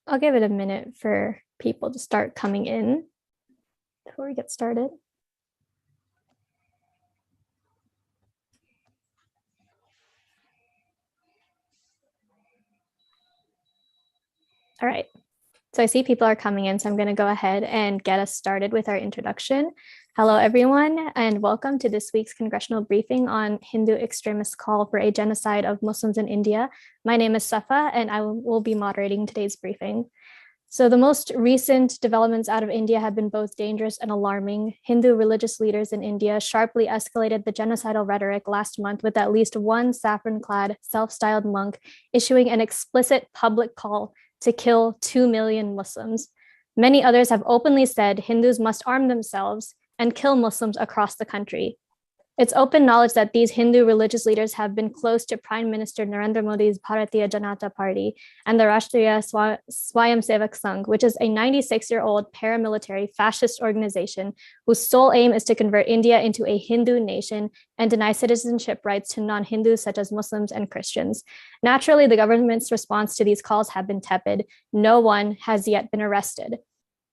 I'll give it a minute for people to start coming in before we get started. All right, so I see people are coming in, so I'm going to go ahead and get us started with our introduction. Hello, everyone, and welcome to this week's Congressional Briefing on Hindu extremists' call for a genocide of Muslims in India. My name is Safa, and I will be moderating today's briefing. So the most recent developments out of India have been both dangerous and alarming. Hindu religious leaders in India sharply escalated the genocidal rhetoric last month with at least one saffron-clad, self-styled monk issuing an explicit public call to kill 2 million Muslims. Many others have openly said Hindus must arm themselves and kill Muslims across the country. It's open knowledge that these Hindu religious leaders have been close to Prime Minister Narendra Modi's Bharatiya Janata Party and the Rashtriya Swayamsevak Sangh, which is a 96-year-old paramilitary fascist organization whose sole aim is to convert India into a Hindu nation and deny citizenship rights to non-Hindus such as Muslims and Christians. Naturally, the government's response to these calls have been tepid. No one has yet been arrested.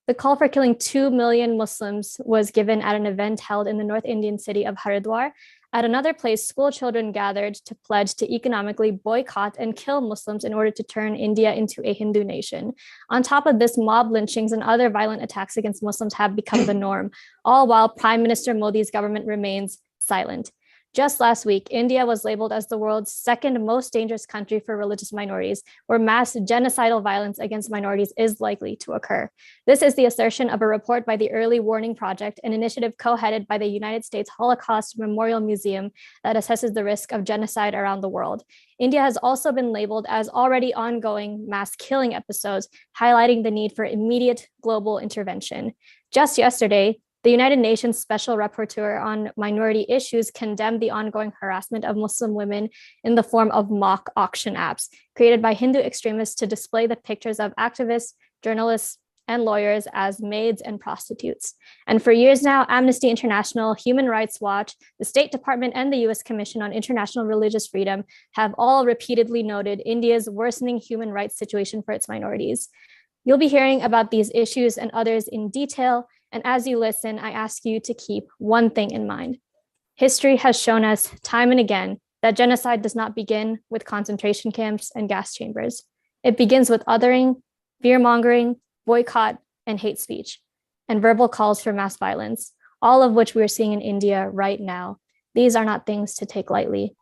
The call for killing 2 million Muslims was given at an event held in the North Indian city of Haridwar. At another place, school children gathered to pledge to economically boycott and kill Muslims in order to turn India into a Hindu nation. On top of this, mob lynchings and other violent attacks against Muslims have become the norm, all while Prime Minister Modi's government remains silent. Just last week, India was labeled as the world's second most dangerous country for religious minorities, where mass genocidal violence against minorities is likely to occur. This is the assertion of a report by the Early Warning Project, an initiative co-headed by the United States Holocaust Memorial Museum that assesses the risk of genocide around the world. India has also been labeled as already ongoing mass killing episodes, highlighting the need for immediate global intervention. Just yesterday, the United Nations Special Rapporteur on Minority Issues condemned the ongoing harassment of Muslim women in the form of mock auction apps created by Hindu extremists to display the pictures of activists, journalists, and lawyers as maids and prostitutes. And for years now, Amnesty International, Human Rights Watch, the State Department, and the US Commission on International Religious Freedom have all repeatedly noted India's worsening human rights situation for its minorities. You'll be hearing about these issues and others in detail. And as you listen, I ask you to keep one thing in mind. History has shown us time and again that genocide does not begin with concentration camps and gas chambers. It begins with othering, fear-mongering, boycott, and hate speech, and verbal calls for mass violence, all of which we're seeing in India right now. These are not things to take lightly.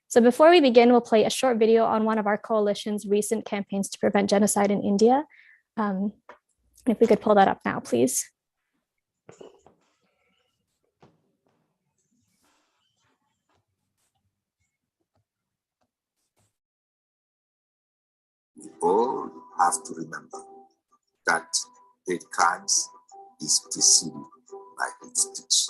So before we begin, we'll play a short video on one of our coalition's recent campaigns to prevent genocide in India. If we could pull that up now, please. We all have to remember that hate crimes is preceded by hate speech.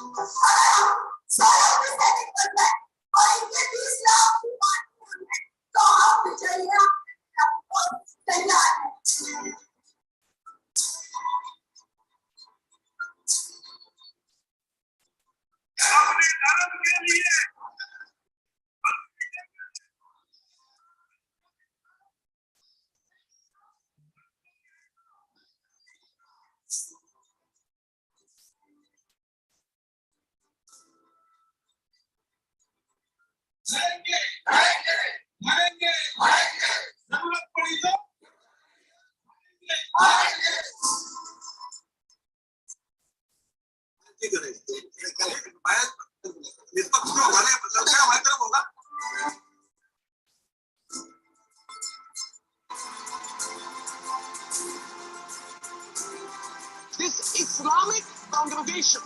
This Islamic congregation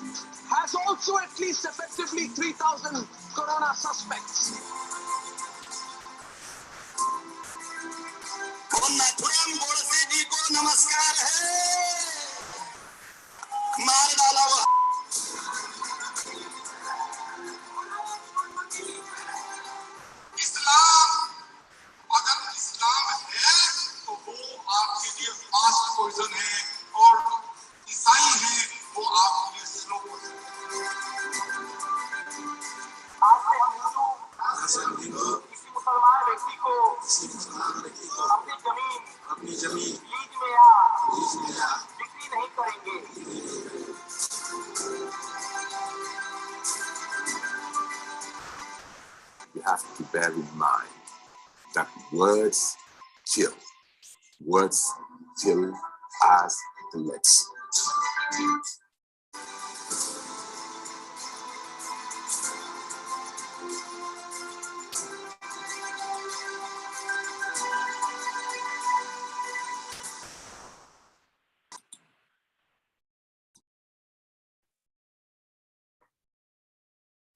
has also at least effectively 3,000 corona suspects. जमीन lease में या बिक्री नहीं करेंगे। You have to bear in mind that words kill. Words kill as bullets.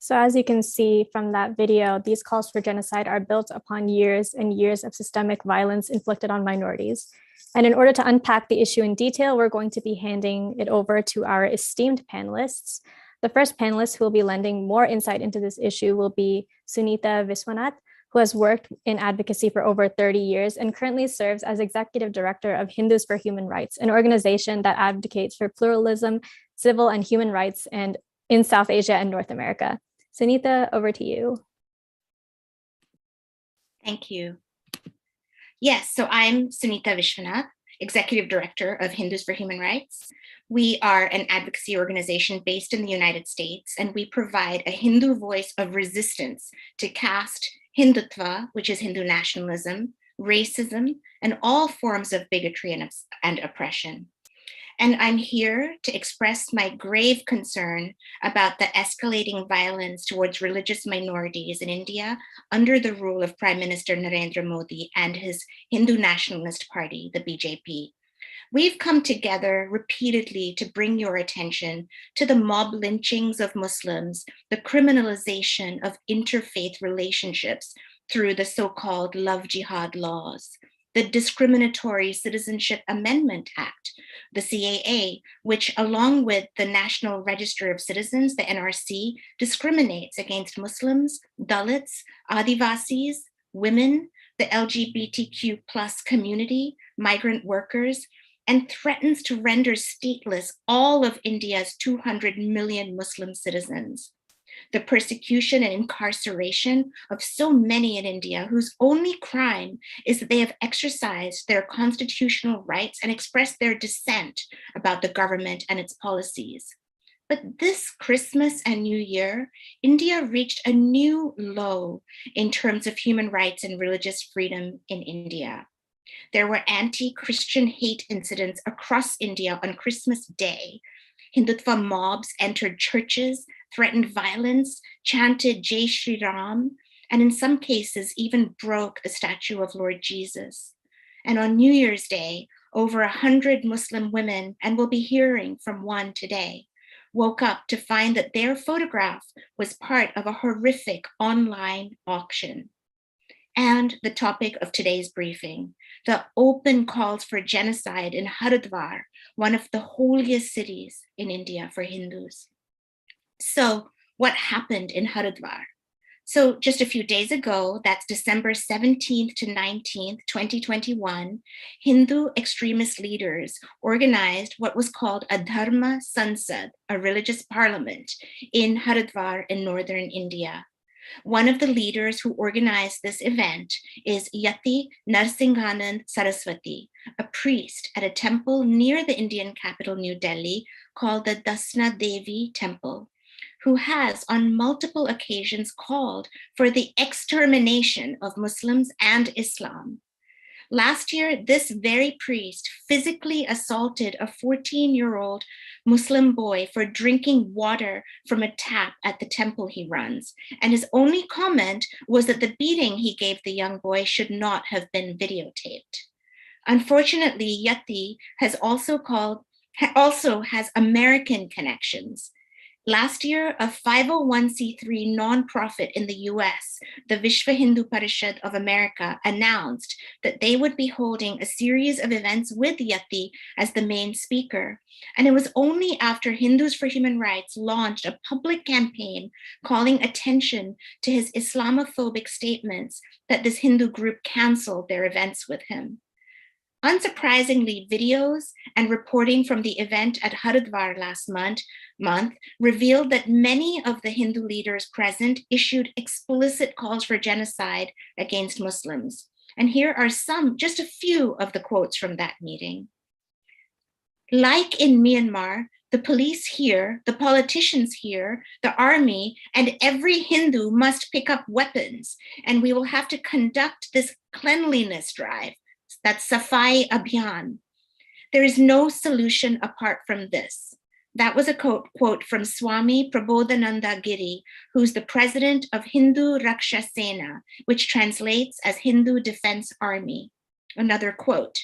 So as you can see from that video, these calls for genocide are built upon years and years of systemic violence inflicted on minorities. And in order to unpack the issue in detail, we're going to be handing it over to our esteemed panelists. The first panelist who will be lending more insight into this issue will be Sunita Viswanath, who has worked in advocacy for over 30 years and currently serves as executive director of Hindus for Human Rights, an organization that advocates for pluralism, civil and human rights, and in South Asia and North America. Sunita, over to you. Thank you. Yes, so I'm Sunita Viswanath, Executive Director of Hindus for Human Rights. We are an advocacy organization based in the United States, and we provide a Hindu voice of resistance to caste, Hindutva, which is Hindu nationalism, racism, and all forms of bigotry and oppression. And I'm here to express my grave concern about the escalating violence towards religious minorities in India under the rule of Prime Minister Narendra Modi and his Hindu nationalist party, the BJP. We've come together repeatedly to bring your attention to the mob lynchings of Muslims, the criminalization of interfaith relationships through the so-called love jihad laws, the Discriminatory Citizenship Amendment Act, the CAA, which along with the National Register of Citizens, the NRC, discriminates against Muslims, Dalits, Adivasis, women, the LGBTQ plus community, migrant workers, and threatens to render stateless all of India's 200 million Muslim citizens. The persecution and incarceration of so many in India whose only crime is that they have exercised their constitutional rights and expressed their dissent about the government and its policies. But this Christmas and New Year, India reached a new low in terms of human rights and religious freedom in India. There were anti-Christian hate incidents across India on Christmas Day. Hindutva mobs entered churches, threatened violence, chanted Jai Shri Ram, and in some cases even broke the statue of Lord Jesus. And on New Year's Day, over 100 Muslim women, and we'll be hearing from one today, woke up to find that their photograph was part of a horrific online auction. And the topic of today's briefing, the open calls for genocide in Haridwar, one of the holiest cities in India for Hindus. So what happened in Haridwar? So just a few days ago, that's December 17th to 19th, 2021, Hindu extremist leaders organized what was called a Dharma Sansad, a religious parliament in Haridwar in northern India. One of the leaders who organized this event is Yati Narsinghanand Saraswati, a priest at a temple near the Indian capital, New Delhi, called the Dasna Devi Temple, who has on multiple occasions called for the extermination of Muslims and Islam. Last year, this very priest physically assaulted a 14-year-old Muslim boy for drinking water from a tap at the temple he runs. And his only comment was that the beating he gave the young boy should not have been videotaped. Unfortunately, Yati also has American connections. Last year, a 501c3 nonprofit in the US, the Vishva Hindu Parishad of America, announced that they would be holding a series of events with Yati as the main speaker. And it was only after Hindus for Human Rights launched a public campaign calling attention to his Islamophobic statements that this Hindu group canceled their events with him. Unsurprisingly, videos and reporting from the event at Haridwar last month revealed that many of the Hindu leaders present issued explicit calls for genocide against Muslims. And here are just a few of the quotes from that meeting. Like in Myanmar, the police here, the politicians here, the army, and every Hindu must pick up weapons, and we will have to conduct this cleanliness drive, that Safai Abhiyan. There is no solution apart from this. That was a quote from Swami Prabodhananda Giri, who's the president of Hindu Raksha Sena, which translates as Hindu Defense Army. Another quote,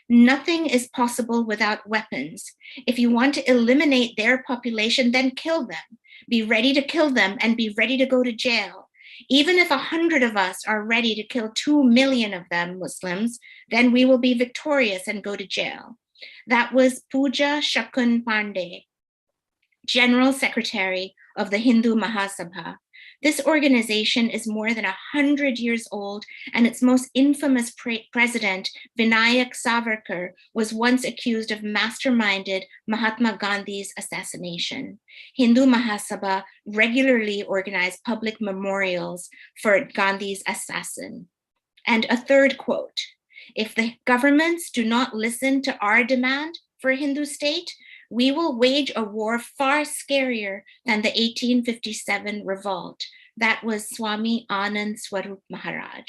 nothing is possible without weapons. If you want to eliminate their population, then kill them. Be ready to kill them and be ready to go to jail. Even if 100 of us are ready to kill 2 million of them, Muslims, then we will be victorious and go to jail. That was Pooja Shakun Pandey, General Secretary of the Hindu Mahasabha. This organization is more than 100 years old, and its most infamous president, Vinayak Savarkar, was once accused of masterminded Mahatma Gandhi's assassination. Hindu Mahasabha regularly organized public memorials for Gandhi's assassin. And a third quote, if the governments do not listen to our demand for a Hindu state, we will wage a war far scarier than the 1857 revolt. That was Swami Anand Swarup Maharaj.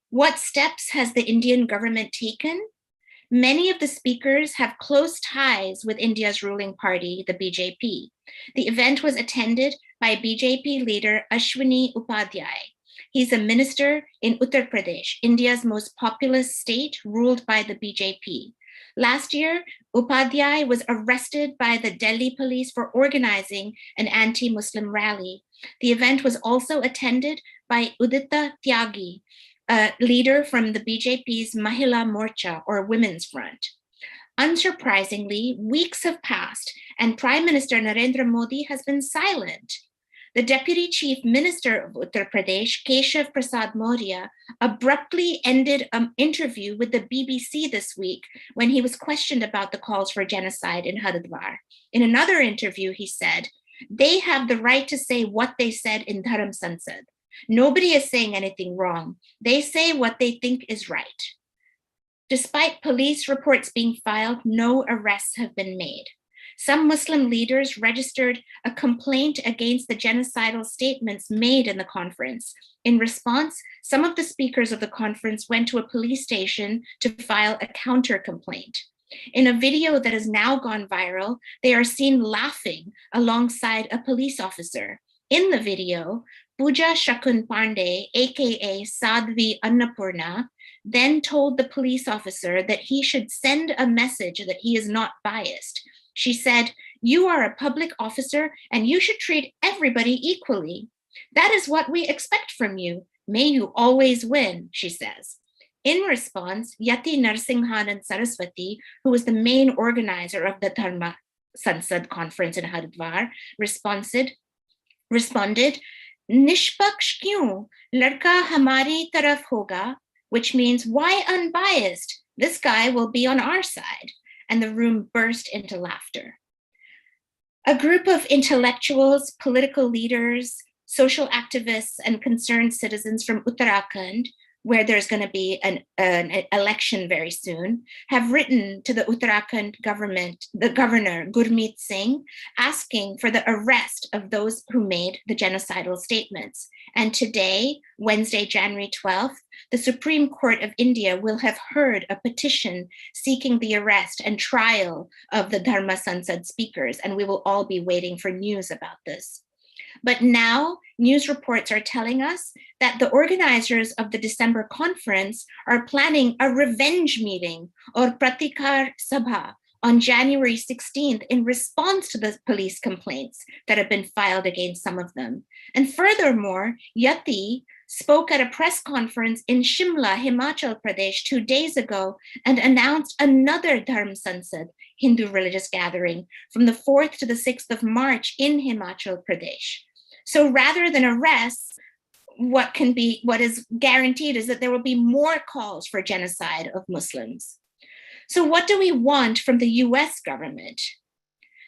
What steps has the Indian government taken? Many of the speakers have close ties with India's ruling party, the BJP. The event was attended by BJP leader Ashwini Upadhyay. He's a minister in Uttar Pradesh, India's most populous state ruled by the BJP. Last year, Upadhyay was arrested by the Delhi police for organizing an anti-Muslim rally. The event was also attended by Udita Tyagi, a leader from the BJP's Mahila Morcha, or Women's Front. Unsurprisingly, weeks have passed and Prime Minister Narendra Modi has been silent. The Deputy Chief Minister of Uttar Pradesh, Keshav Prasad Maurya, abruptly ended an interview with the BBC this week when he was questioned about the calls for genocide in Haridwar. In another interview, he said, they have the right to say what they said in Dharam Sansad. Nobody is saying anything wrong. They say what they think is right. Despite police reports being filed, no arrests have been made. Some Muslim leaders registered a complaint against the genocidal statements made in the conference. In response, some of the speakers of the conference went to a police station to file a counter complaint. In a video that has now gone viral, they are seen laughing alongside a police officer. In the video, Pooja Shakun Pandey, aka Sadhvi Annapurna, then told the police officer that he should send a message that he is not biased. She said, you are a public officer and you should treat everybody equally. That is what we expect from you. May you always win, she says. In response, Yati Narsinghanand Saraswati, who was the main organizer of the Dharma Sansad conference in Haridwar, responded, Nishpaksh kyun? Ladka hamari taraf hoga, which means, why unbiased? This guy will be on our side. And the room burst into laughter. A group of intellectuals, political leaders, social activists, and concerned citizens from Uttarakhand, where there's going to be an election very soon, have written to the Uttarakhand government, the governor, Gurmeet Singh, asking for the arrest of those who made the genocidal statements. And today, Wednesday, January 12th, the Supreme Court of India will have heard a petition seeking the arrest and trial of the Dharma Sansad speakers, and we will all be waiting for news about this. But now, news reports are telling us that the organizers of the December conference are planning a revenge meeting, or Pratikar Sabha, on January 16th in response to the police complaints that have been filed against some of them. And furthermore, Yati spoke at a press conference in Shimla, Himachal Pradesh 2 days ago and announced another Dharm Sansad, Hindu religious gathering, from the 4th to the 6th of March in Himachal Pradesh. So rather than arrests, what is guaranteed is that there will be more calls for genocide of Muslims. So what do we want from the US government?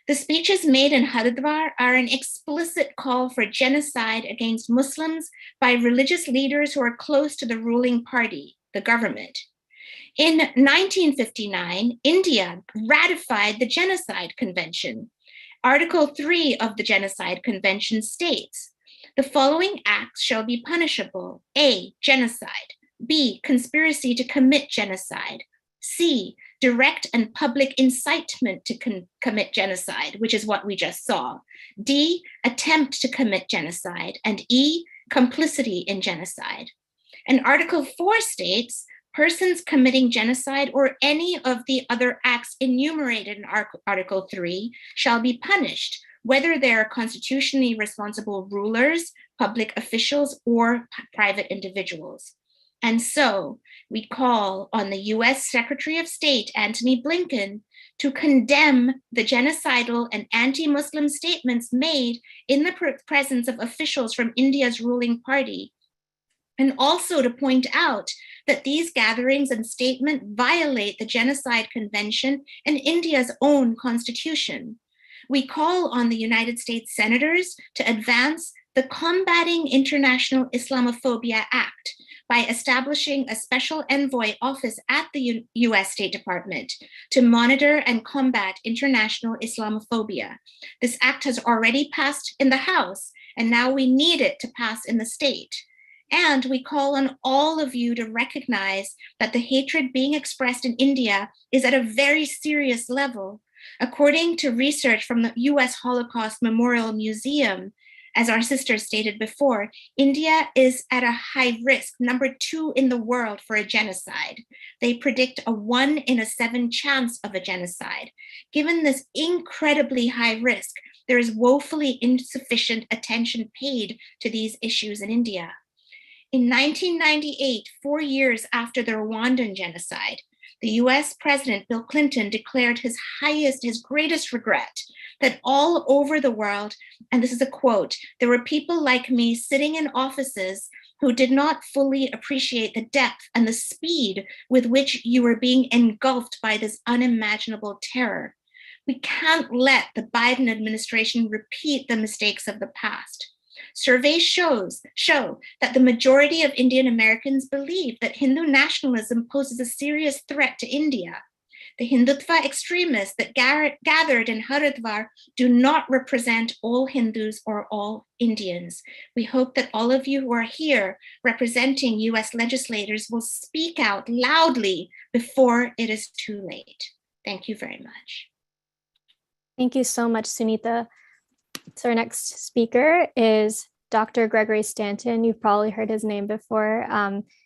The speeches made in Haridwar are an explicit call for genocide against Muslims by religious leaders who are close to the ruling party. the government. In 1959, India ratified the Genocide Convention. Article 3 of the Genocide Convention states, the following acts shall be punishable: A, genocide; B, conspiracy to commit genocide; C, direct and public incitement to commit genocide, which is what we just saw; D, attempt to commit genocide; and E, complicity in genocide. And Article 4 states, persons committing genocide or any of the other acts enumerated in Article 3 shall be punished, whether they are constitutionally responsible rulers, public officials, or private individuals. And so we call on the US Secretary of State, Antony Blinken, to condemn the genocidal and anti-Muslim statements made in the presence of officials from India's ruling party, and also to point out that these gatherings and statements violate the Genocide Convention and India's own constitution. We call on the United States senators to advance the Combating International Islamophobia Act by establishing a special envoy office at the US State Department to monitor and combat international Islamophobia. This act has already passed in the House, and now we need it to pass in the state. And we call on all of you to recognize that the hatred being expressed in India is at a very serious level. According to research from the US Holocaust Memorial Museum, as our sister stated before, India is at a high risk, number 2 in the world for a genocide. They predict a 1 in 7 chance of a genocide. Given this incredibly high risk, there is woefully insufficient attention paid to these issues in India. In 1998, 4 years after the Rwandan genocide, the US President Bill Clinton declared his greatest regret that all over the world, and this is a quote, there were people like me sitting in offices who did not fully appreciate the depth and the speed with which you were being engulfed by this unimaginable terror. We can't let the Biden administration repeat the mistakes of the past. Surveys show that the majority of Indian Americans believe that Hindu nationalism poses a serious threat to India. The Hindutva extremists that gathered in Haridwar do not represent all Hindus or all Indians. We hope that all of you who are here representing US legislators will speak out loudly before it is too late. Thank you very much. Thank you so much, Sunita. So our next speaker is Dr. Gregory Stanton. You've probably heard his name before.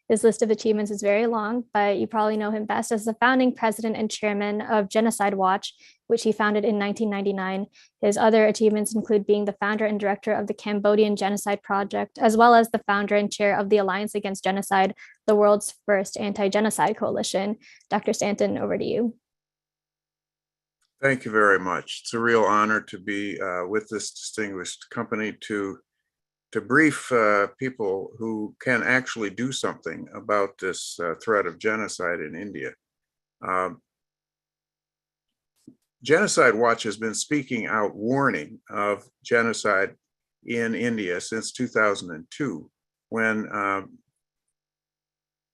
His list of achievements is very long, but you probably know him best as the founding president and chairman of Genocide Watch, which he founded in 1999. His other achievements include being the founder and director of the Cambodian Genocide Project, as well as the founder and chair of the Alliance Against Genocide, the world's first anti-genocide coalition. Dr. Stanton, over to you. Thank you very much. It's a real honor to be with this distinguished company to brief people who can actually do something about this threat of genocide in India. Genocide Watch has been speaking out warning of genocide in India since 2002, when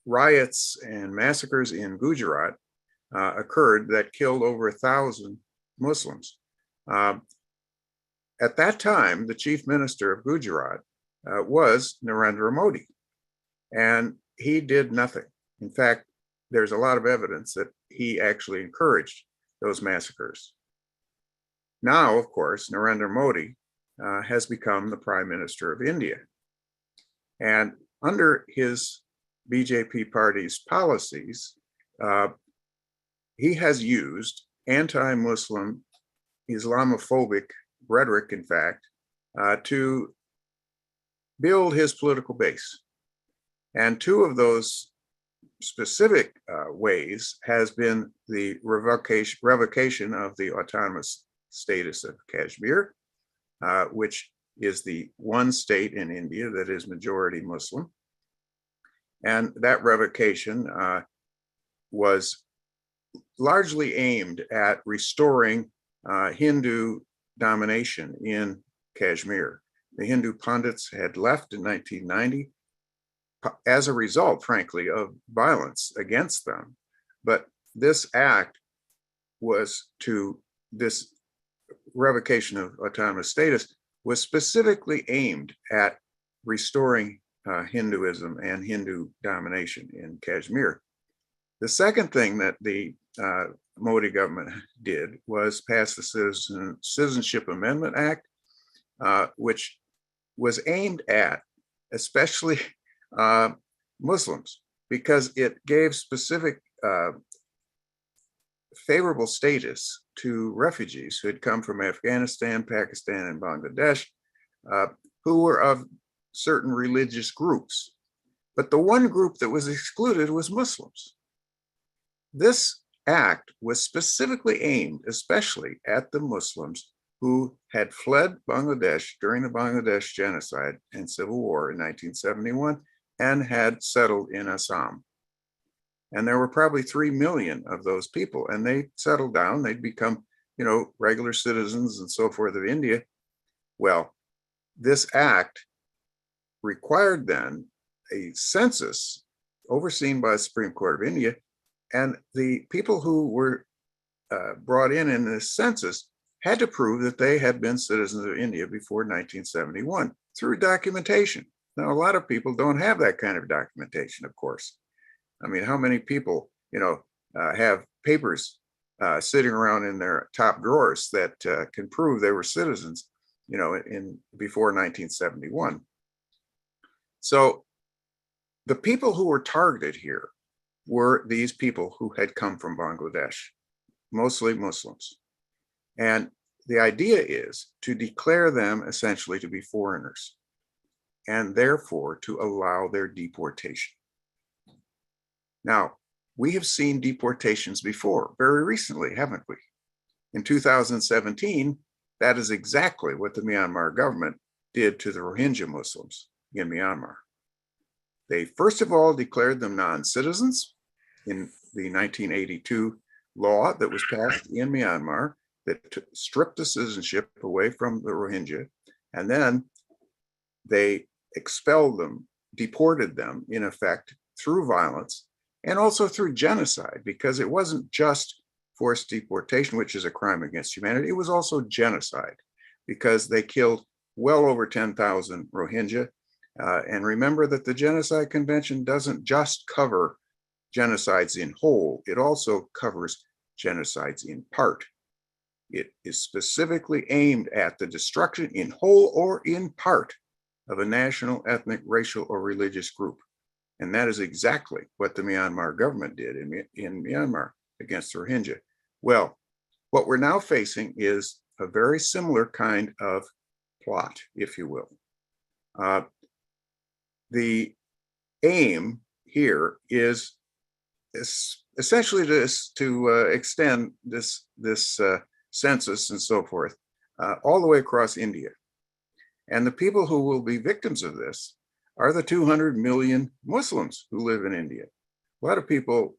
riots and massacres in Gujarat occurred that killed over 1,000 Muslims. At that time, the chief minister of Gujarat was Narendra Modi, and he did nothing. In fact, there's a lot of evidence that he actually encouraged those massacres. Now, of course, Narendra Modi has become the Prime Minister of India. And under his BJP party's policies, he has used anti-Muslim, Islamophobic rhetoric, in fact, to build his political base. And two of those specific ways has been the revocation of the autonomous status of Kashmir, which is the one state in India that is majority Muslim. And that revocation was largely aimed at restoring Hindu domination in Kashmir. The Hindu pundits had left in 1990. as a result, frankly, of violence against them. But this act this revocation of autonomous status was specifically aimed at restoring Hinduism and Hindu domination in Kashmir. The second thing that the Modi government did was pass the Citizenship Amendment Act, which was aimed at especially Muslims, because it gave specific favorable status to refugees who had come from Afghanistan, Pakistan, and Bangladesh, who were of certain religious groups. But the one group that was excluded was Muslims. This act was specifically aimed especially at the Muslims who had fled Bangladesh during the Bangladesh genocide and civil war in 1971 and had settled in Assam. And there were probably 3 million of those people, and they settled down. They'd become, regular citizens and so forth of India. Well, this act required then a census overseen by the Supreme Court of India, and the people who were brought in this census had to prove that they had been citizens of India before 1971 through documentation. Now, a lot of people don't have that kind of documentation, of course. I mean, how many people, have papers sitting around in their top drawers that can prove they were citizens, before 1971? So the people who were targeted here were these people who had come from Bangladesh, mostly Muslims. And the idea is to declare them essentially to be foreigners, and therefore to allow their deportation. Now, we have seen deportations before, very recently, haven't we? In 2017, that is exactly what the Myanmar government did to the Rohingya Muslims in Myanmar. They first of all declared them non-citizens in the 1982 law that was passed in Myanmar that stripped the citizenship away from the Rohingya, and then they expelled them, deported them, in effect, through violence, and also through genocide, because it wasn't just forced deportation, which is a crime against humanity. It was also genocide, because they killed well over 10,000 Rohingya. And remember that the Genocide Convention doesn't just cover genocides in whole, it also covers genocides in part. It is specifically aimed at the destruction in whole or in part of a national, ethnic, racial, or religious group. And that is exactly what the Myanmar government did in Myanmar against the Rohingya. Well, what we're now facing is a very similar kind of plot, if you will. The aim here is essentially to extend this census and so forth all the way across India. And the people who will be victims of this are the 200 million Muslims who live in India. A lot of people,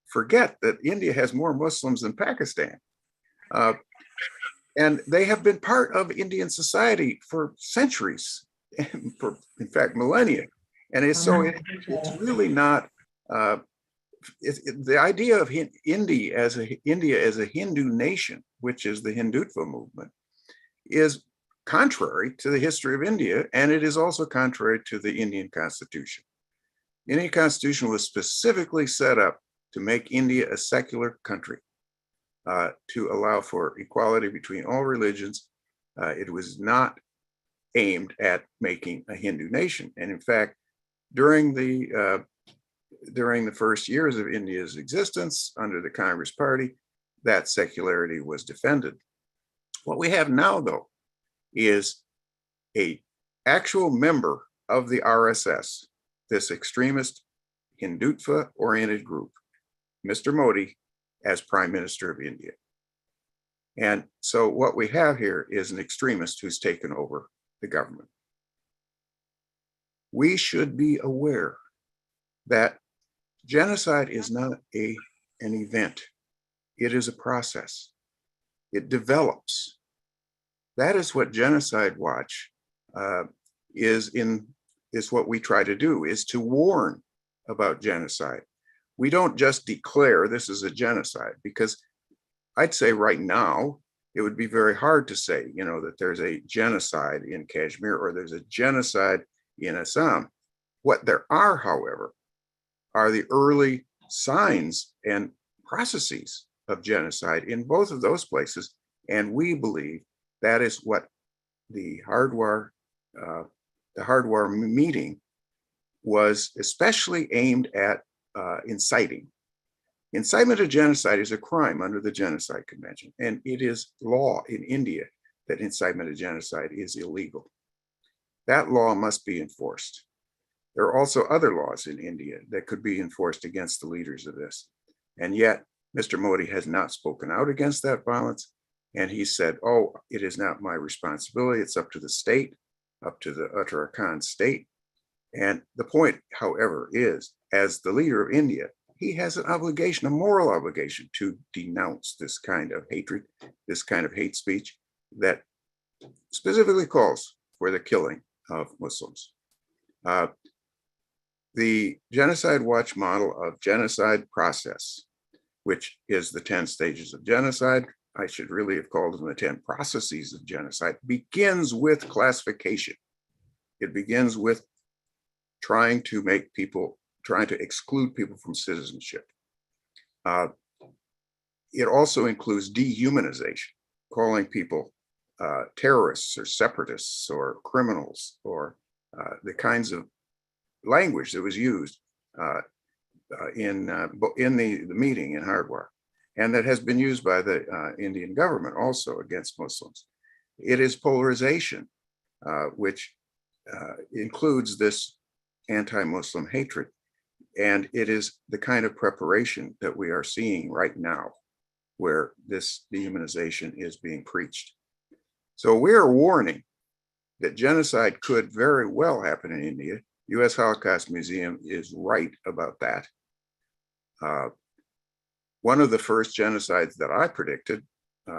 forget that India has more Muslims than Pakistan. And they have been part of Indian society for centuries, for, in fact, millennia. And it's really not, the idea of India as a Hindu nation, which is the Hindutva movement, is contrary to the history of India, and it is also contrary to the Indian Constitution. The Indian Constitution was specifically set up to make India a secular country, to allow for equality between all religions. It was not aimed at making a Hindu nation. And in fact, during the first years of India's existence under the Congress Party, that secularity was defended. What we have now, though, is an actual member of the RSS, this extremist Hindutva-oriented group, Mr. Modi, as Prime Minister of India. And so what we have here is an extremist who's taken over the government. We should be aware that genocide is not an event. It is a process. It develops. That is what Genocide Watch is in is what we try to do, is to warn about genocide. We don't just declare this is a genocide, because I'd say right now, it would be very hard to say, that there's a genocide in Kashmir or there's a genocide in Assam. What there are, however, are the early signs and processes of genocide in both of those places. And we believe that is what the Hardwar meeting was especially aimed at inciting. Incitement of genocide is a crime under the Genocide Convention, and it is law in India that incitement of genocide is illegal. That law must be enforced. There are also other laws in India that could be enforced against the leaders of this. And yet, Mr. Modi has not spoken out against that violence. And he said, oh, it is not my responsibility. It's up to the state, up to the Uttarakhand state. And the point, however, is as the leader of India, he has an obligation, a moral obligation, to denounce this kind of hatred, this kind of hate speech that specifically calls for the killing of Muslims. The Genocide Watch model of genocide process, which is the 10 stages of genocide, I should really have called them the 10 processes of genocide, begins with classification. It begins with trying to exclude people from citizenship. It also includes dehumanization, calling people terrorists or separatists or criminals, or the kinds of language that was used in the meeting in Hardwar, and that has been used by the Indian government also against Muslims. It is polarization, which includes this anti-Muslim hatred. And it is the kind of preparation that we are seeing right now, where this dehumanization is being preached. So we are warning that genocide could very well happen in India. U.S. Holocaust Museum is right about that. One of the first genocides that I predicted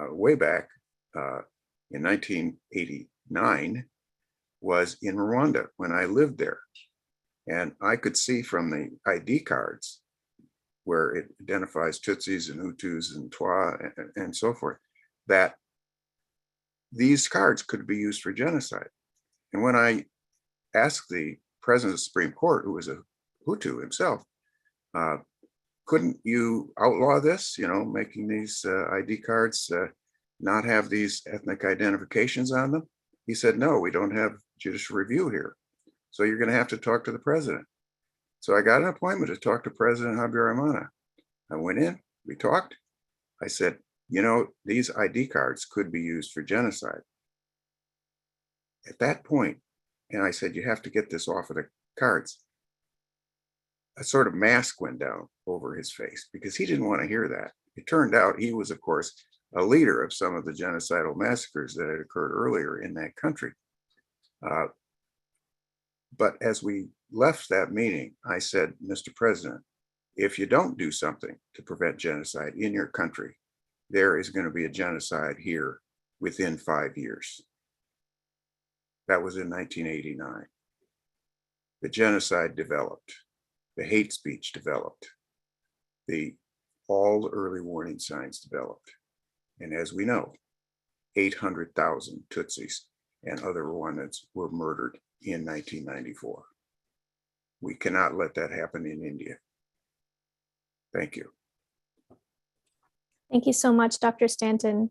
way back in 1989 was in Rwanda, when I lived there. And I could see from the ID cards, where it identifies Tutsis and Hutus and Twa and so forth, that these cards could be used for genocide. And when I asked the president of the Supreme Court, who was a Hutu himself, couldn't you outlaw this, making these ID cards not have these ethnic identifications on them? He said, no, we don't have judicial review here. So you're going to have to talk to the president. So I got an appointment to talk to President Habyarimana. I went in, we talked. I said, these ID cards could be used for genocide. At that point, and I said, you have to get this off of the cards. A sort of mask went down over his face because he didn't want to hear that. It turned out he was, of course, a leader of some of the genocidal massacres that had occurred earlier in that country. But as we left that meeting, I said, Mr. President, if you don't do something to prevent genocide in your country, there is going to be a genocide here within 5 years. That was in 1989. The genocide developed. The hate speech developed. All the early warning signs developed. And as we know, 800,000 Tutsis and other Rwandans were murdered in 1994. We cannot let that happen in India. Thank you. Thank you so much, Dr. Stanton.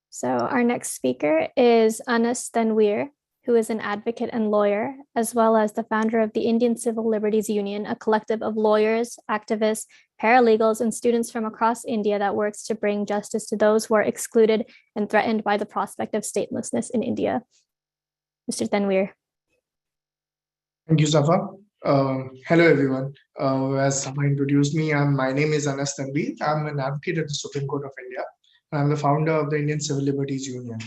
So our next speaker is Anas Tanweer, who is an advocate and lawyer, as well as the founder of the Indian Civil Liberties Union, a collective of lawyers, activists, paralegals, and students from across India that works to bring justice to those who are excluded and threatened by the prospect of statelessness in India. Mr. Tanweer. Thank you, Safa. Hello, everyone. As Safa introduced me, my name is Anas Tanweer. I'm an advocate at the Supreme Court of India. I'm the founder of the Indian Civil Liberties Union.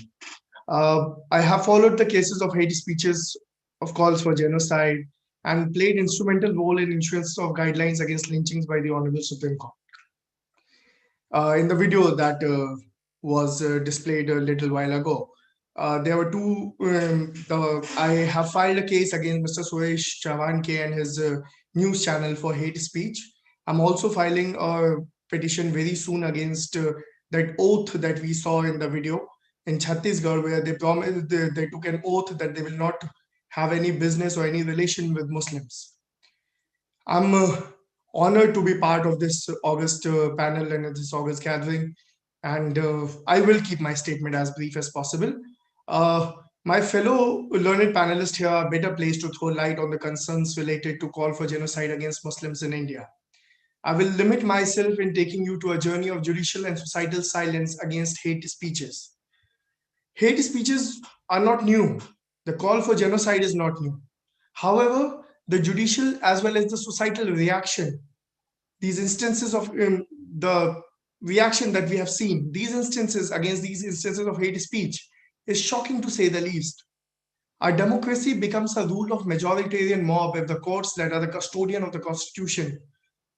I have followed the cases of hate speeches, of calls for genocide, and played instrumental role in issuance of guidelines against lynchings by the Honorable Supreme Court. In the video that was displayed a little while ago, There were two, I have filed a case against Mr. Suresh Chavanke and his news channel for hate speech. I'm also filing a petition very soon against that oath that we saw in the video in Chhattisgarh, where they promised, they took an oath that they will not have any business or any relation with Muslims. I'm honored to be part of this August panel and this August gathering, and I will keep my statement as brief as possible. My fellow learned panelists here are better placed to throw light on the concerns related to call for genocide against Muslims in India. I will limit myself in taking you to a journey of judicial and societal silence against hate speeches. Hate speeches are not new. The call for genocide is not new. However, the judicial as well as the societal reaction, these instances of the reaction that we have seen, these instances against these instances of hate speech is shocking to say the least. Our democracy becomes a rule of majoritarian mob if the courts that are the custodian of the constitution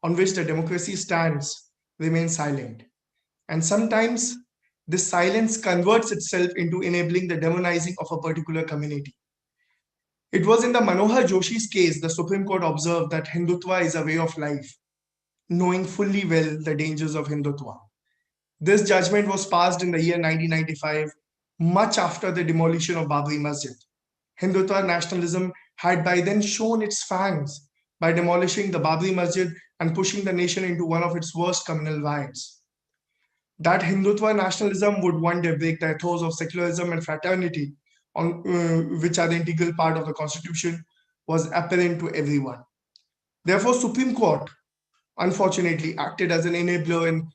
on which the democracy stands remain silent. And sometimes this silence converts itself into enabling the demonizing of a particular community. It was in the Manohar Joshi's case, the Supreme Court observed that Hindutva is a way of life, knowing fully well the dangers of Hindutva. This judgment was passed in the year 1995, much after the demolition of Babri Masjid. Hindutva nationalism had by then shown its fangs by demolishing the Babri Masjid and pushing the nation into one of its worst communal riots. That Hindutva nationalism would one day break the ethos of secularism and fraternity, on which are the integral part of the constitution, was apparent to everyone. Therefore, Supreme Court, unfortunately, acted as an enabler in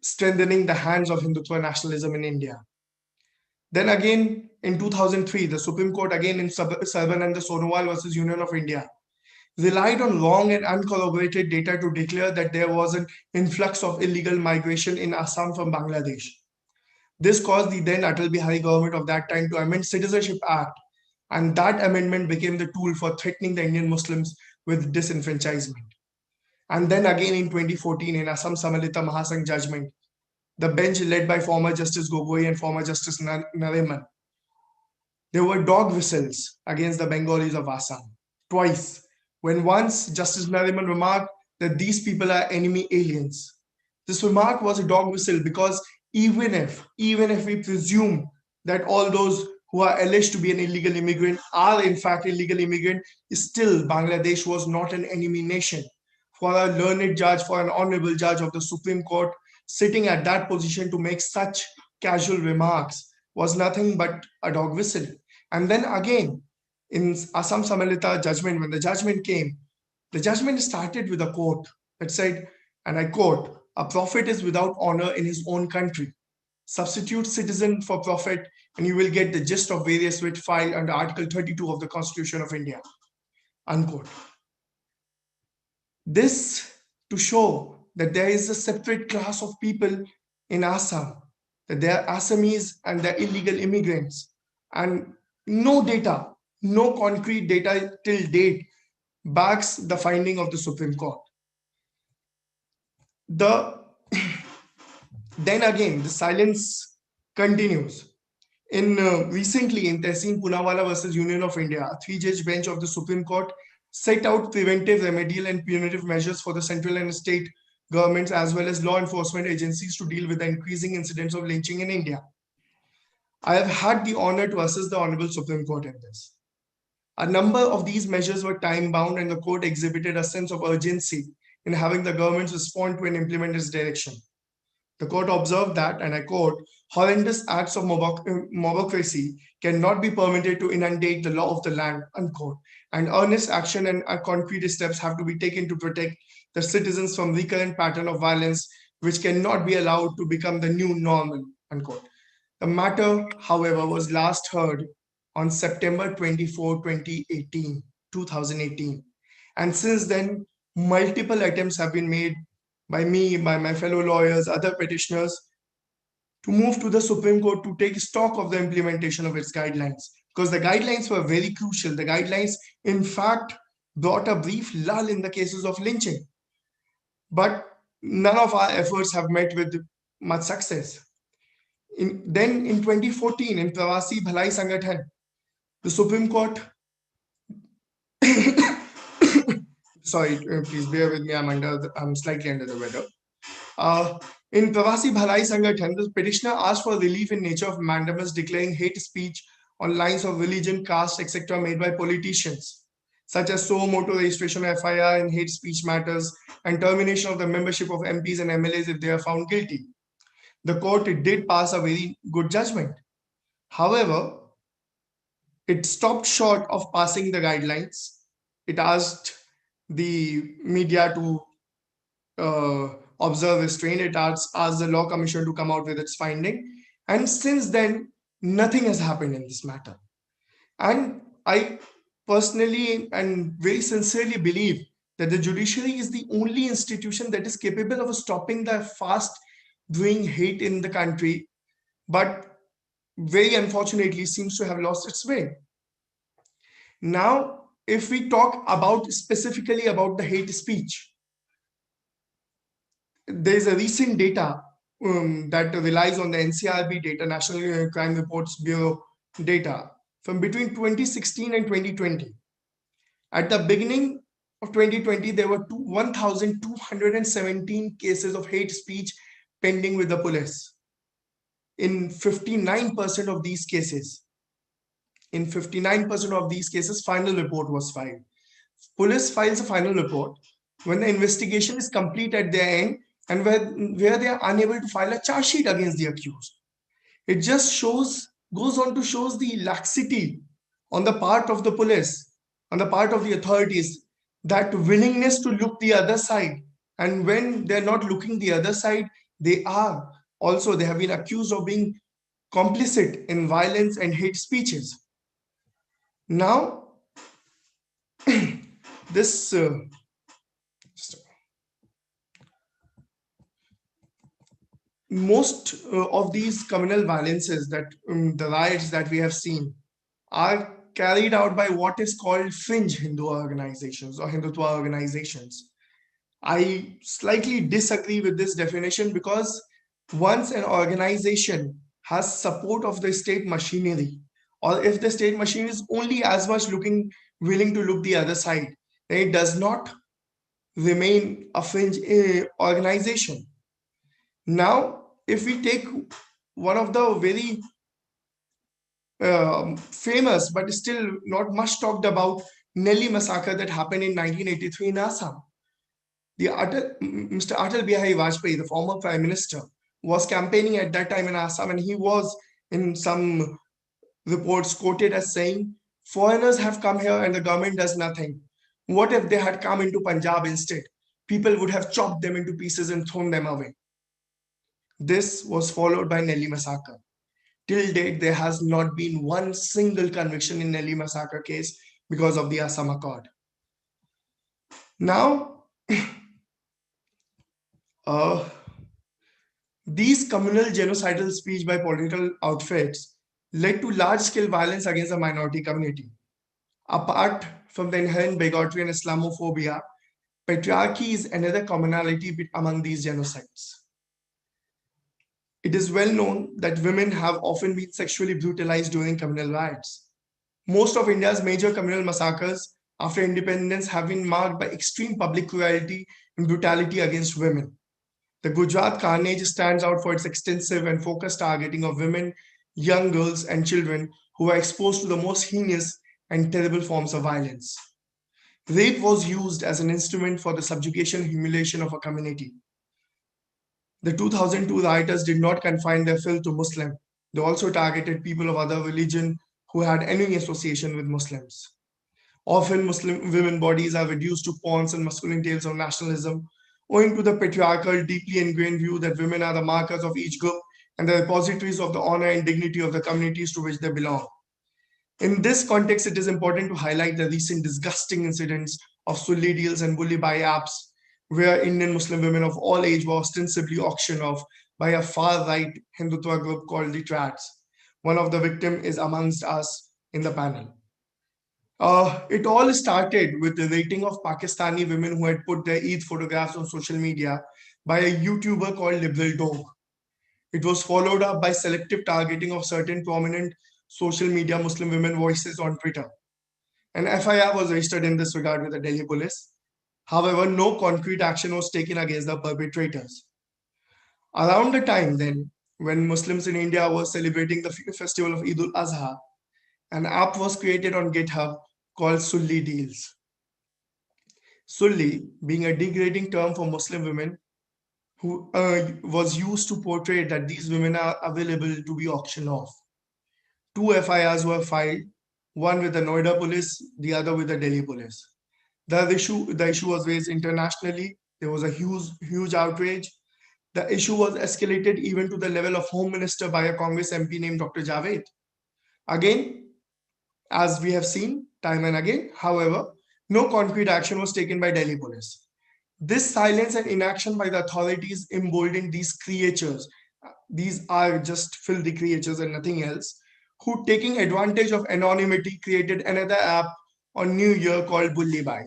strengthening the hands of Hindutva nationalism in India. Then again, in 2003, the Supreme Court, again in Sarbananda Sonowal versus Union of India, relied on wrong and uncorroborated data to declare that there was an influx of illegal migration in Assam from Bangladesh. This caused the then Atal Bihari government of that time to amend Citizenship Act, and that amendment became the tool for threatening the Indian Muslims with disenfranchisement. And then again in 2014, in Assam Samalita Mahasangh judgment, the bench led by former Justice Gogoi and former Justice Nariman, there were dog whistles against the Bengalis of Assam, twice. When once Justice Nariman remarked that these people are enemy aliens. This remark was a dog whistle because even if we presume that all those who are alleged to be an illegal immigrant are in fact illegal immigrant, still Bangladesh was not an enemy nation. For a learned judge, for an honorable judge of the Supreme Court sitting at that position to make such casual remarks was nothing but a dog whistle. And then again, in Assam Samalita judgment, when the judgment came, the judgment started with a quote that said, and I quote, "A prophet is without honor in his own country. Substitute citizen for prophet, and you will get the gist of various writ filed under Article 32 of the Constitution of India." Unquote. This to show that there is a separate class of people in Assam, that they are Assamese and they're illegal immigrants, and no data, no concrete data till date backs the finding of the Supreme Court. Then again, the silence continues. Recently in Tehseen Poonawalla versus Union of India, a 3-judge bench of the Supreme Court set out preventive, remedial, and punitive measures for the central and state governments as well as law enforcement agencies to deal with the increasing incidents of lynching in India. I have had the honor to assist the Honorable Supreme Court in this. A number of these measures were time-bound, and the court exhibited a sense of urgency in having the governments respond to and implement its direction. The court observed that, and I quote, "Horrendous acts of mobocracy cannot be permitted to inundate the law of the land," unquote, and earnest action and concrete steps have to be taken to protect the citizens from recurrent pattern of violence, which cannot be allowed to become the new normal, unquote. The matter, however, was last heard on September 24, 2018. And since then, multiple attempts have been made by me, by my fellow lawyers, other petitioners, to move to the Supreme Court to take stock of the implementation of its guidelines, because the guidelines were very crucial. The guidelines, in fact, brought a brief lull in the cases of lynching. But none of our efforts have met with much success. Then in 2014, in Pravasi Bhalai Sangathan, the Supreme Court, sorry, please bear with me, I'm slightly under the weather. In Pravasi Bhalai Sangathan, the petitioner asked for relief in nature of mandamus declaring hate speech on lines of religion, caste, etc. made by politicians, such as suo motu registration of FIR in hate speech matters and termination of the membership of MPs and MLAs if they are found guilty. The court did pass a very good judgment. However, it stopped short of passing the guidelines. It asked the media to observe restraint. It asked the law commission to come out with its finding. And since then, nothing has happened in this matter. And I personally and very sincerely believe that the judiciary is the only institution that is capable of stopping the fast growing hate in the country, but very unfortunately seems to have lost its way. Now, if we talk about specifically about the hate speech, there is a recent data that relies on the NCRB data, National Crime Reports Bureau data, from between 2016 and 2020. At the beginning of 2020, there were 1,217 cases of hate speech pending with the police. In 59% of these cases, final report was filed. Police files a final report when the investigation is complete at their end and where they are unable to file a charge sheet against the accused. It just goes on to shows the laxity on the part of the police, on the part of the authorities, that willingness to look the other side. And when they're not looking the other side, they have been accused of being complicit in violence and hate speeches. Now, this most of these communal violences that the riots that we have seen are carried out by what is called fringe Hindu organizations or Hindutva organizations. I slightly disagree with this definition because once an organization has support of the state machinery, or if the state machinery is only as much willing to look the other side, then it does not remain a fringe organization. Now, if we take one of the very famous but still not much talked about Nelly massacre that happened in 1983 in Assam. Mr. Atal Bihari Vajpayee, the former prime minister, was campaigning at that time in Assam, and he was in some reports quoted as saying, foreigners have come here and the government does nothing. What if they had come into Punjab instead? People would have chopped them into pieces and thrown them away. This was followed by Nelly massacre. Till date, there has not been one single conviction in Nelly massacre case because of the Assam Accord. Now, these communal genocidal speech by political outfits led to large-scale violence against the minority community. Apart from the inherent bigotry and Islamophobia, patriarchy is another commonality among these genocides. It is well known that women have often been sexually brutalized during communal riots. Most of India's major communal massacres after independence have been marked by extreme public cruelty and brutality against women. The Gujarat carnage stands out for its extensive and focused targeting of women, young girls, and children who are exposed to the most heinous and terrible forms of violence. Rape was used as an instrument for the subjugation and humiliation of a community. The 2002 rioters did not confine their filth to Muslim. They also targeted people of other religion who had any association with Muslims. Often Muslim women bodies are reduced to pawns and masculine tales of nationalism, owing to the patriarchal, deeply ingrained view that women are the markers of each group and the repositories of the honor and dignity of the communities to which they belong. In this context, it is important to highlight the recent disgusting incidents of Sulli deals and bully buy apps, where Indian Muslim women of all age were ostensibly auctioned off by a far-right Hindutva group called the Trats. One of the victims is amongst us in the panel. It all started with the rating of Pakistani women who had put their Eid photographs on social media by a YouTuber called Liberal Dog. It was followed up by selective targeting of certain prominent social media Muslim women voices on Twitter. An FIR was registered in this regard with the Delhi police. However, no concrete action was taken against the perpetrators. Around the time then, when Muslims in India were celebrating the festival of Eid al-Azha, an app was created on GitHub called Sulli Deals. Sulli, being a degrading term for Muslim women, who was used to portray that these women are available to be auctioned off. 2 FIRs were filed, one with the Noida police, the other with the Delhi police. The issue was raised internationally. There was a huge outrage. The issue was escalated even to the level of Home Minister by a Congress MP named Dr. Javed. Again, as we have seen time and again, however, no concrete action was taken by Delhi police. This silence and inaction by the authorities emboldened these creatures. These are just filthy creatures and nothing else, who, taking advantage of anonymity, created another app on New Year called Bully Bhai.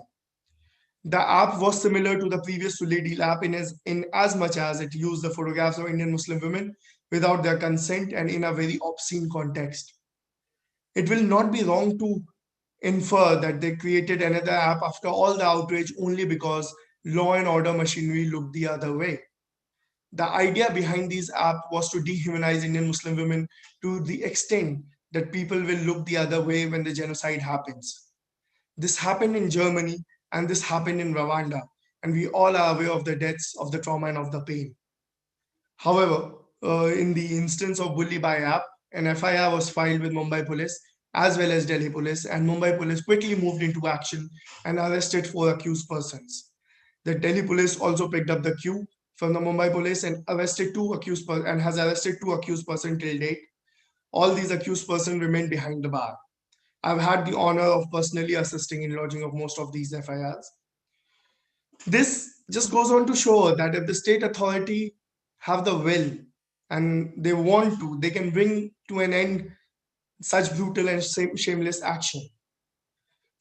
The app was similar to the previous Sulli Deal app in as much as it used the photographs of Indian Muslim women without their consent and in a very obscene context. It will not be wrong to infer that they created another app after all the outrage only because law and order machinery looked the other way. The idea behind these apps was to dehumanize Indian Muslim women to the extent that people will look the other way when the genocide happens. This happened in Germany and this happened in Rwanda, and we all are aware of the deaths, of the trauma, and of the pain. However, in the instance of Bully Bhai app, an FIR was filed with Mumbai police as well as Delhi police, and Mumbai police quickly moved into action and arrested 4 accused persons. The Delhi police also picked up the cue from the Mumbai police and arrested 2 accused has arrested 2 accused persons till date. All these accused persons remain behind the bar. I've had the honor of personally assisting in lodging of most of these FIRs. This just goes on to show that if the state authority have the will and they want to, they can bring to an end such brutal and shameless action.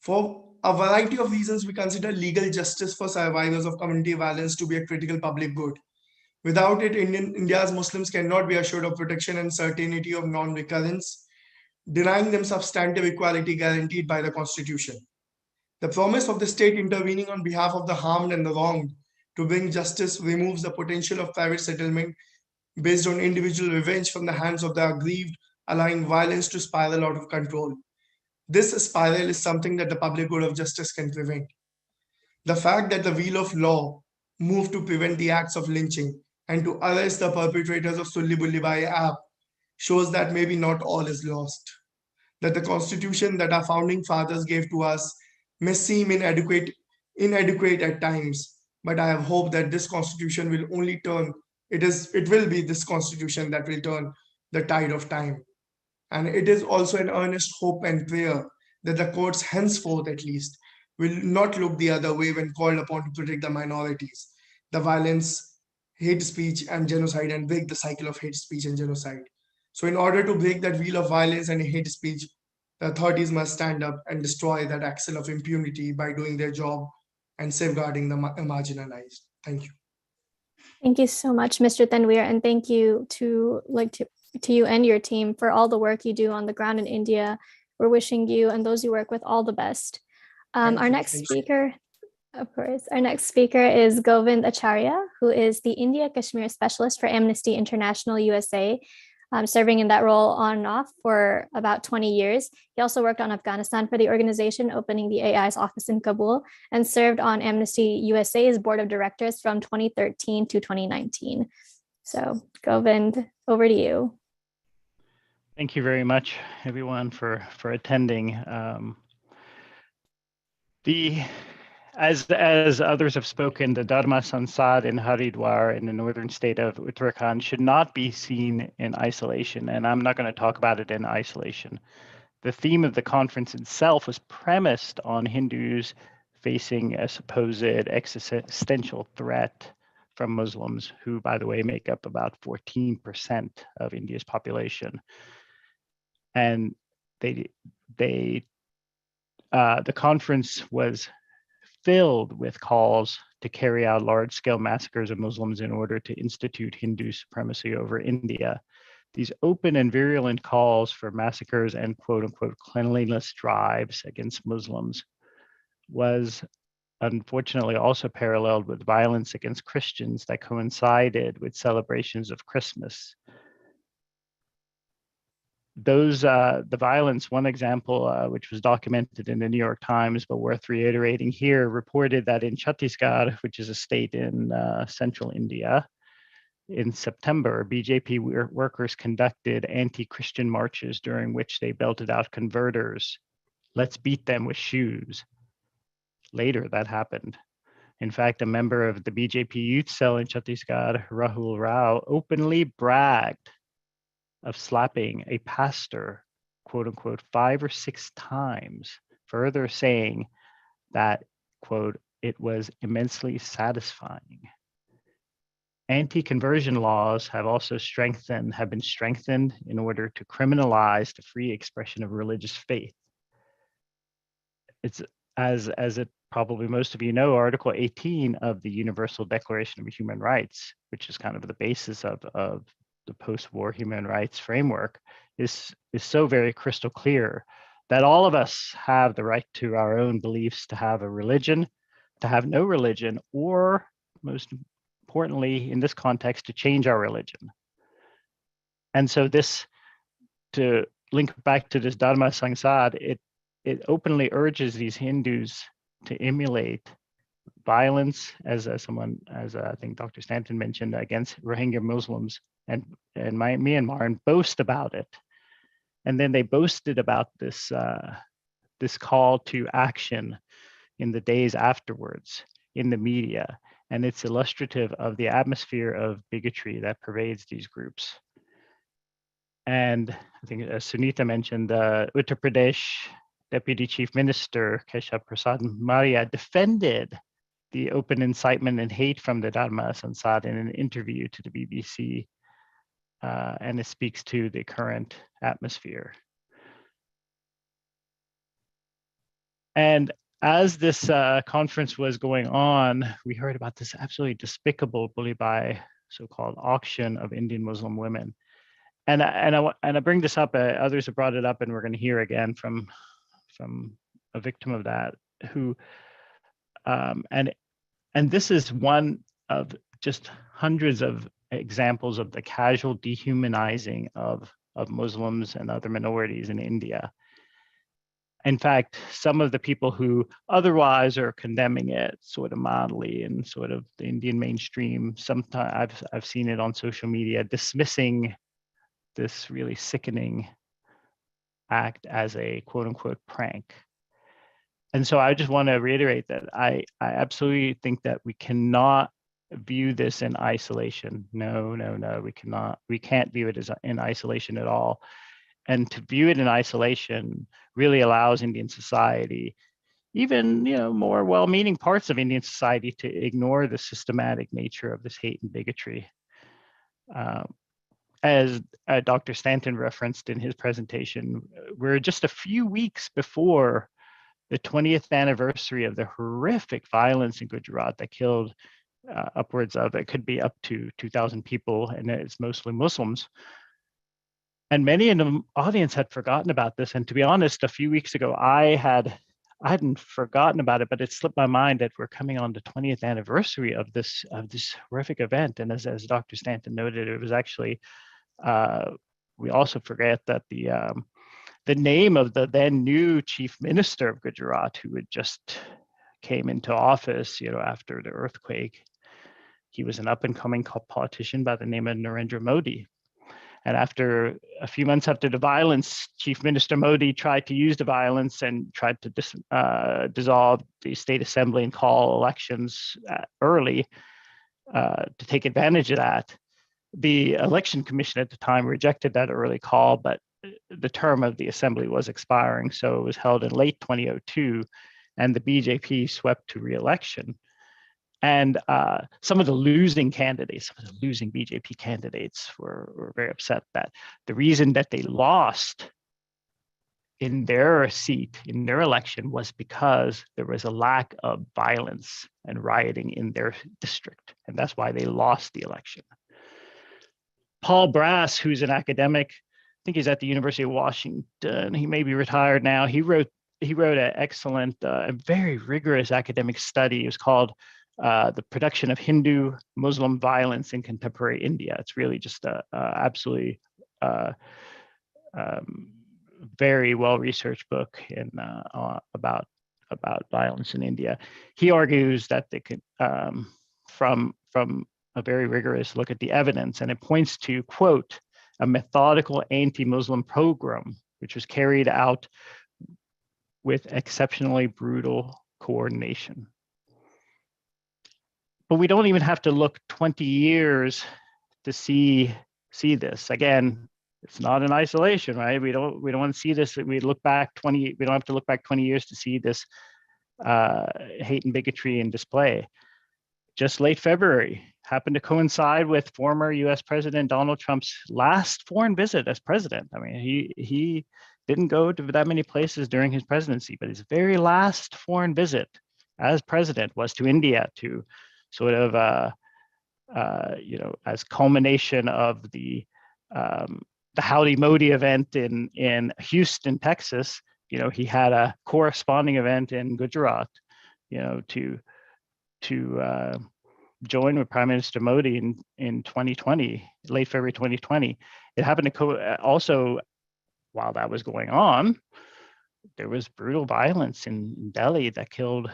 For a variety of reasons, we consider legal justice for survivors of community violence to be a critical public good. Without it, India's Muslims cannot be assured of protection and certainty of non-recurrence, denying them substantive equality guaranteed by the Constitution. The promise of the state intervening on behalf of the harmed and the wronged to bring justice removes the potential of private settlement based on individual revenge from the hands of the aggrieved, allowing violence to spiral out of control. This spiral is something that the public good of justice can prevent. The fact that the wheel of law moved to prevent the acts of lynching and to arrest the perpetrators of Sulli Bulli Bhai app shows that maybe not all is lost. That the Constitution that our founding fathers gave to us may seem inadequate at times, but I have hope that this Constitution will only turn, it will be this Constitution that will turn the tide of time. And it is also an earnest hope and prayer that the courts henceforth at least will not look the other way when called upon to protect the minorities, the violence, hate speech, and genocide, and break the cycle of hate speech and genocide. So in order to break that wheel of violence and hate speech, the authorities must stand up and destroy that axle of impunity by doing their job and safeguarding the marginalized. Thank you. Thank you so much, Mr. Tanweer, and thank you to you and your team for all the work you do on the ground in India. We're wishing you and those you work with all the best. Our next speaker, of course, our next speaker is Govind Acharya, who is the India Kashmir Specialist for Amnesty International USA, serving in that role on and off for about 20 years. He also worked on Afghanistan for the organization, opening the AI's office in Kabul, and served on Amnesty USA's board of directors from 2013 to 2019. So Govind, over to you. Thank you very much, everyone, for attending. As others have spoken, the Dharma Sansad in Haridwar in the northern state of Uttarakhand should not be seen in isolation, and I'm not going to talk about it in isolation. The theme of the conference itself was premised on Hindus facing a supposed existential threat from Muslims, who, by the way, make up about 14% of India's population. And the conference was filled with calls to carry out large-scale massacres of Muslims in order to institute Hindu supremacy over India. These open and virulent calls for massacres and quote-unquote cleanliness drives against Muslims was unfortunately also paralleled with violence against Christians that coincided with celebrations of Christmas. The violence, one example, which was documented in the New York Times, but worth reiterating here, reported that in Chhattisgarh, which is a state in central India, in September, BJP workers conducted anti-Christian marches during which they belted out converters. Let's beat them with shoes. Later, that happened. In fact, a member of the BJP youth cell in Chhattisgarh, Rahul Rao, openly bragged of slapping a pastor, quote unquote, 5 or 6 times, further saying that, quote, it was immensely satisfying. Anti-conversion laws have been strengthened in order to criminalize the free expression of religious faith. It's as it probably most of you know, Article 18 of the Universal Declaration of Human Rights, which is kind of the basis of the post-war human rights framework, is so very crystal clear that all of us have the right to our own beliefs, to have a religion, to have no religion, or most importantly, in this context, to change our religion. And so this, to link back to this Dharma Sangsad, it openly urges these Hindus to emulate violence, as I think Dr. Stanton mentioned, against Rohingya Muslims and Myanmar, and boast about it. And then they boasted about this call to action in the days afterwards in the media. And it's illustrative of the atmosphere of bigotry that pervades these groups. And I think, as Sunita mentioned, Uttar Pradesh Deputy Chief Minister Keshav Prasad Maurya defended the open incitement and hate from the Dharma Sangsad in an interview to the BBC, and it speaks to the current atmosphere. And as this conference was going on, we heard about this absolutely despicable bully by so-called auction of Indian Muslim women. And I bring this up, others have brought it up, and we're going to hear again from a victim of that, who, and this is one of just hundreds of examples of the casual dehumanizing of Muslims and other minorities in India. In fact, some of the people who otherwise are condemning it sort of mildly in sort of the Indian mainstream, sometimes I've seen it on social media, dismissing this really sickening act as a quote unquote prank. And so I just want to reiterate that I absolutely think that we cannot view this in isolation. No, we can't view it as in isolation at all. And to view it in isolation really allows Indian society, even more well-meaning parts of Indian society, to ignore the systematic nature of this hate and bigotry. As Dr. Stanton referenced in his presentation, we're just a few weeks before the 20th anniversary of the horrific violence in Gujarat that killed upwards of, it could be up to 2,000 people, and it's mostly Muslims. And many in the audience had forgotten about this. And to be honest, a few weeks ago, I hadn't forgotten about it, but it slipped my mind that we're coming on the 20th anniversary of this horrific event. And as Dr. Stanton noted, it was actually, we also forget that the name of the then new chief minister of Gujarat, who had just came into office, after the earthquake, he was an up-and-coming politician by the name of Narendra Modi. And after a few months after the violence, Chief Minister Modi tried to use the violence and tried to dissolve the state assembly and call elections early to take advantage of that. The election commission at the time rejected that early call, but the term of the assembly was expiring, so it was held in late 2002, and the BJP swept to re-election. And some of the losing candidates, some of the losing BJP candidates were very upset that the reason that they lost in their seat, in their election, was because there was a lack of violence and rioting in their district. And that's why they lost the election. Paul Brass, who's an academic, I think he's at the University of Washington. He may be retired now. He wrote an excellent and very rigorous academic study. It was called The Production of Hindu-Muslim Violence in Contemporary India. It's really just a absolutely very well-researched book about violence in India. He argues that they could, from a very rigorous look at the evidence, and it points to, quote, a methodical anti-Muslim pogrom, which was carried out with exceptionally brutal coordination. But we don't even have to look 20 years to see this. Again, it's not in isolation, right? We don't want to see this. We don't have to look back 20 years to see this hate and bigotry in display. Just late February happened to coincide with former US President Donald Trump's last foreign visit as president. I mean, he didn't go to that many places during his presidency, but his very last foreign visit as president was to India to sort of, as culmination of the Howdy Modi event in Houston, Texas. He had a corresponding event in Gujarat, to join with Prime Minister Modi in 2020, late February 2020. It happened to also, while that was going on, there was brutal violence in Delhi that killed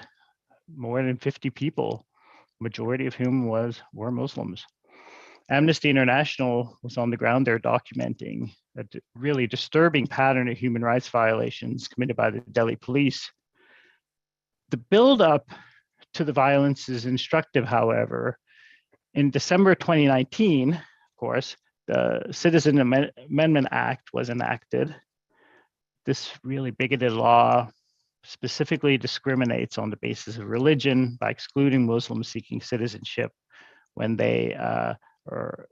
more than 50 people, majority of whom were Muslims. Amnesty International was on the ground there documenting a really disturbing pattern of human rights violations committed by the Delhi police. The buildup to the violence is instructive, however. In December 2019, of course, the Citizen Amendment Act was enacted. This really bigoted law specifically discriminates on the basis of religion by excluding Muslims seeking citizenship when they or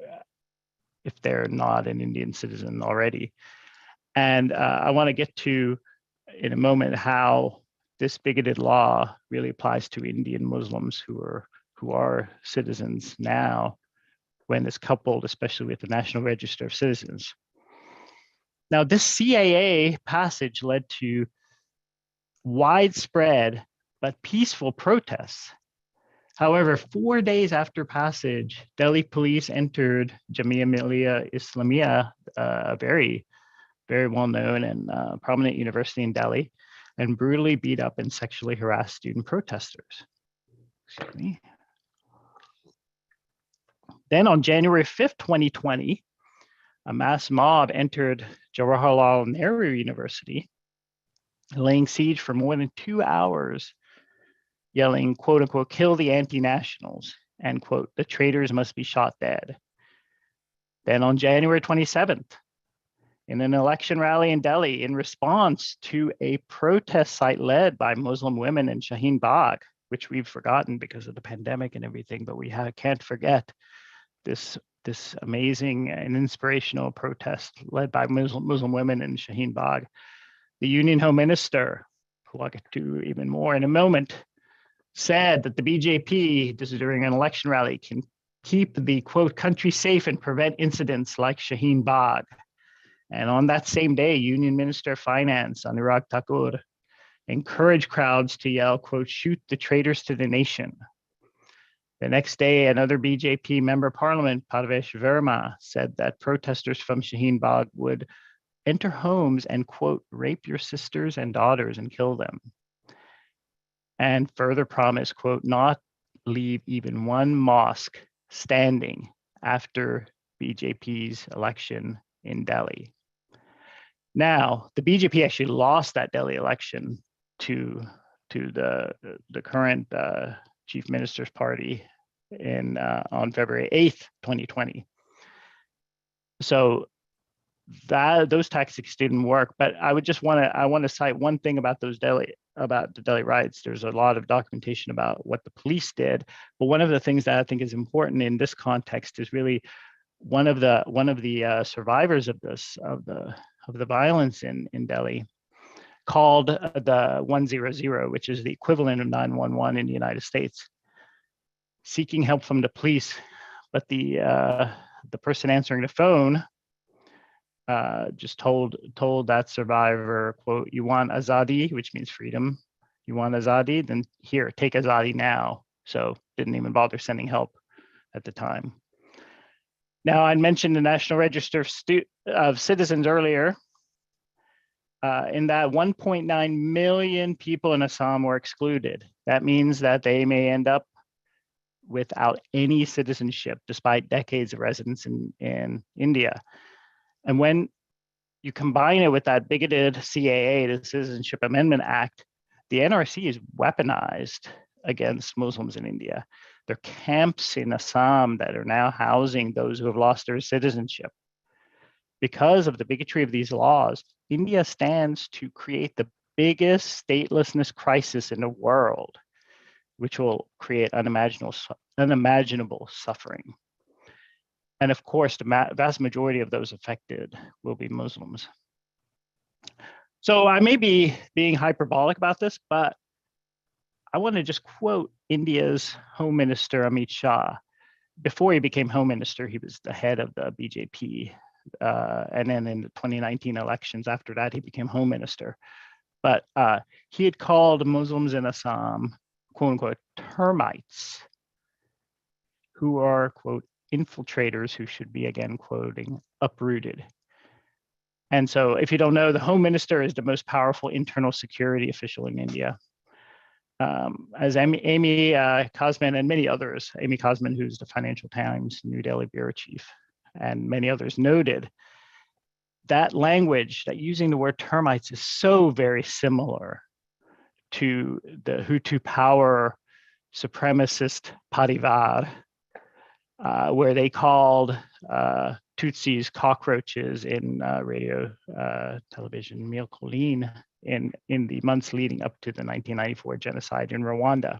if they're not an Indian citizen already. And I want to get to in a moment how this bigoted law really applies to Indian Muslims who are citizens now, when it's coupled especially with the National Register of Citizens. Now, this CAA passage led to widespread but peaceful protests. However, 4 days after passage, Delhi police entered Jamia Millia Islamia, a very, very well-known and prominent university in Delhi, and brutally beat up and sexually harassed student protesters. Excuse me. Then on January 5th, 2020, a mass mob entered Jawaharlal Nehru University, laying siege for more than 2 hours, yelling, quote unquote, kill the anti-nationals, and quote, the traitors must be shot dead. Then on January 27th, in an election rally in Delhi in response to a protest site led by Muslim women in Shaheen Bagh, which we've forgotten because of the pandemic and everything, but we can't forget this amazing and inspirational protest led by Muslim women in Shaheen Bagh. The Union Home Minister, who I'll get to even more in a moment, said that the BJP, this is during an election rally, can keep the, quote, country safe and prevent incidents like Shaheen Bagh. And on that same day, Union Minister of Finance, Anurag Thakur, encouraged crowds to yell, quote, shoot the traitors to the nation. The next day, another BJP member of parliament, Parvesh Verma, said that protesters from Shaheen Bagh would enter homes and, quote, rape your sisters and daughters and kill them. And further promised, quote, not leave even one mosque standing after BJP's election in Delhi. Now, the BJP actually lost that Delhi election to the current chief minister's party on February 8th, 2020. So those tactics didn't work. But I would just want to cite one thing about the Delhi riots. There's a lot of documentation about what the police did, but one of the things that I think is important in this context is really one of the survivors of the violence in Delhi called the 100, which is the equivalent of 911 in the United States, seeking help from the police. But the person answering the phone just told that survivor, quote, "You want azadi," which means freedom. "You want azadi? Then here, take azadi now." So didn't even bother sending help at the time. Now, I mentioned the National Register of Citizens earlier. In that 1.9 million people in Assam were excluded. That means that they may end up without any citizenship despite decades of residence in India. And when you combine it with that bigoted CAA, the Citizenship Amendment Act, the NRC is weaponized against Muslims in India. There are camps in Assam that are now housing those who have lost their citizenship. Because of the bigotry of these laws, India stands to create the biggest statelessness crisis in the world, which will create unimaginable suffering. And of course, the vast majority of those affected will be Muslims. So I may be being hyperbolic about this, but I want to just quote India's Home Minister, Amit Shah. Before he became Home Minister, he was the head of the BJP. And then in the 2019 elections, after that, he became Home Minister. But he had called Muslims in Assam, quote unquote, termites, who are, quote, infiltrators who should be, again, quoting, uprooted. And so if you don't know, the Home Minister is the most powerful internal security official in India. As Amy Kausar and many others, Amy Kausar, who's the Financial Times New Delhi bureau chief, and many others noted, that language, that using the word termites is so very similar to the Hutu power supremacist Parivar, where they called Tutsis cockroaches in radio television, Mille Collines, in the months leading up to the 1994 genocide in Rwanda.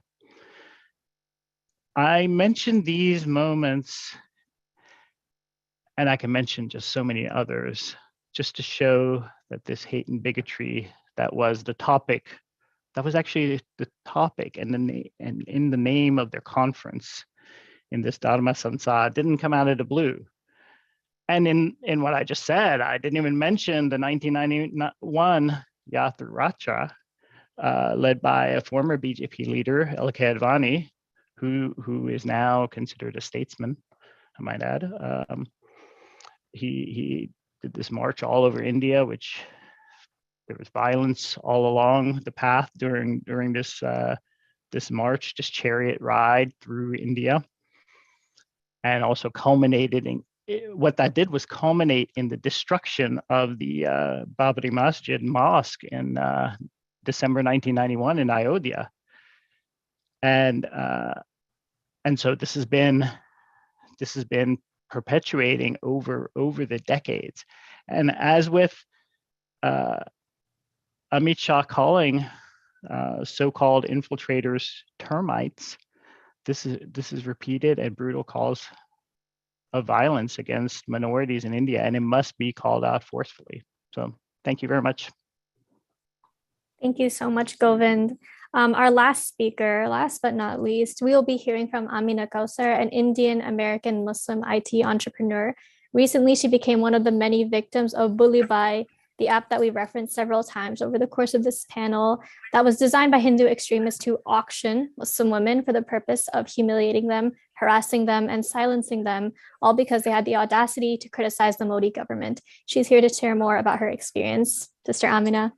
I mentioned these moments, and I can mention just so many others, just to show that this hate and bigotry that was the topic, that was actually the topic and in the name of their conference in this Dharma Sansad, didn't come out of the blue. And in what I just said, I didn't even mention the 1991 Yatra led by a former BJP leader, LK Advani, who is now considered a statesman, I might add. He did this march all over India, which there was violence all along the path during this march, this chariot ride through India, and also culminated in what that did was culminate in the destruction of the Babri Masjid mosque in December 1991 in Ayodhya, and so this has been perpetuating over the decades. And as with Amit Shah calling so-called infiltrators termites, this is repeated and brutal calls of violence against minorities in India, and it must be called out forcefully. So thank you very much. Thank you so much, Govind. Our last speaker, last but not least, we will be hearing from Amina Kausar, an Indian-American Muslim IT entrepreneur. Recently, she became one of the many victims of Bully By, the app that we referenced several times over the course of this panel, that was designed by Hindu extremists to auction Muslim women for the purpose of humiliating them, harassing them, and silencing them, all because they had the audacity to criticize the Modi government. She's here to share more about her experience. Sister Amina.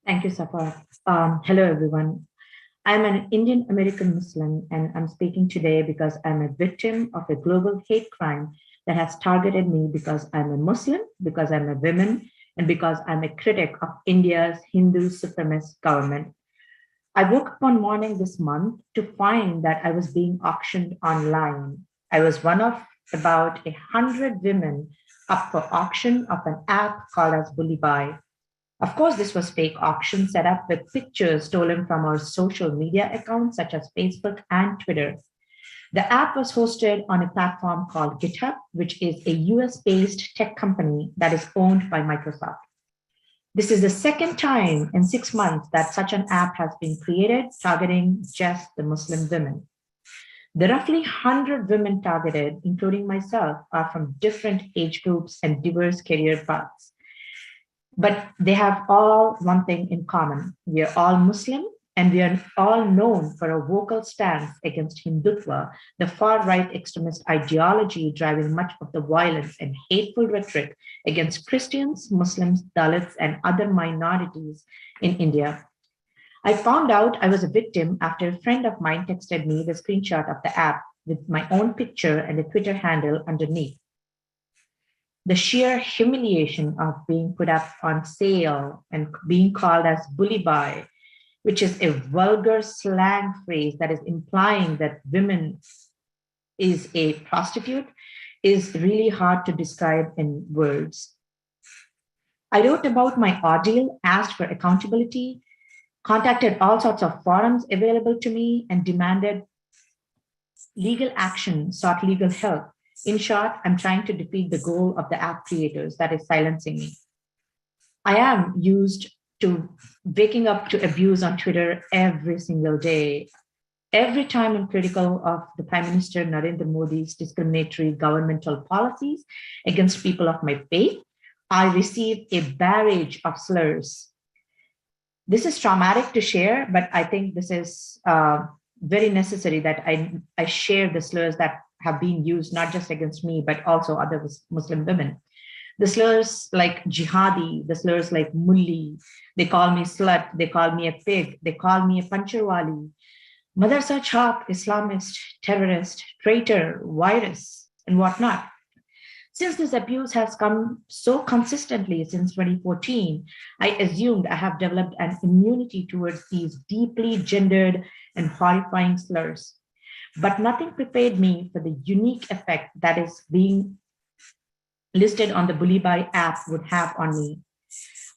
Thank you, Safa. Hello, everyone. I'm an Indian American Muslim, and I'm speaking today because I'm a victim of a global hate crime that has targeted me because I'm a Muslim, because I'm a woman, and because I'm a critic of India's Hindu supremacist government. I woke up one morning this month to find that I was being auctioned online. I was one of about 100 women up for auction of an app called as Bully By. Of course, this was fake auction set up with pictures stolen from our social media accounts such as Facebook and Twitter. The app was hosted on a platform called GitHub, which is a US-based tech company that is owned by Microsoft. This is the second time in 6 months that such an app has been created targeting just the Muslim women. The roughly 100 women targeted, including myself, are from different age groups and diverse career paths. But they have all one thing in common. We are all Muslim, and we are all known for a vocal stance against Hindutva, the far-right extremist ideology driving much of the violence and hateful rhetoric against Christians, Muslims, Dalits, and other minorities in India. I found out I was a victim after a friend of mine texted me the screenshot of the app with my own picture and a Twitter handle underneath. The sheer humiliation of being put up on sale and being called as bully boy, which is a vulgar slang phrase that is implying that women is a prostitute, is really hard to describe in words. I wrote about my ordeal, asked for accountability, contacted all sorts of forums available to me, and demanded legal action, sought legal help. In short, I'm trying to defeat the goal of the app creators, that is silencing me. I am used to waking up to abuse on Twitter every single day. Every time I'm critical of the Prime Minister Narendra Modi's discriminatory governmental policies against people of my faith, I receive a barrage of slurs. This is traumatic to share, but I think this is very necessary that I share the slurs that have been used not just against me, but also other Muslim women. The slurs like jihadi, the slurs like mulli, they call me slut, they call me a pig, they call me a pancherwali, madarsa chhap, Islamist, terrorist, traitor, virus, and whatnot. Since this abuse has come so consistently since 2014, I assumed I have developed an immunity towards these deeply gendered and horrifying slurs. But nothing prepared me for the unique effect that is being listed on the Bully Buy app would have on me.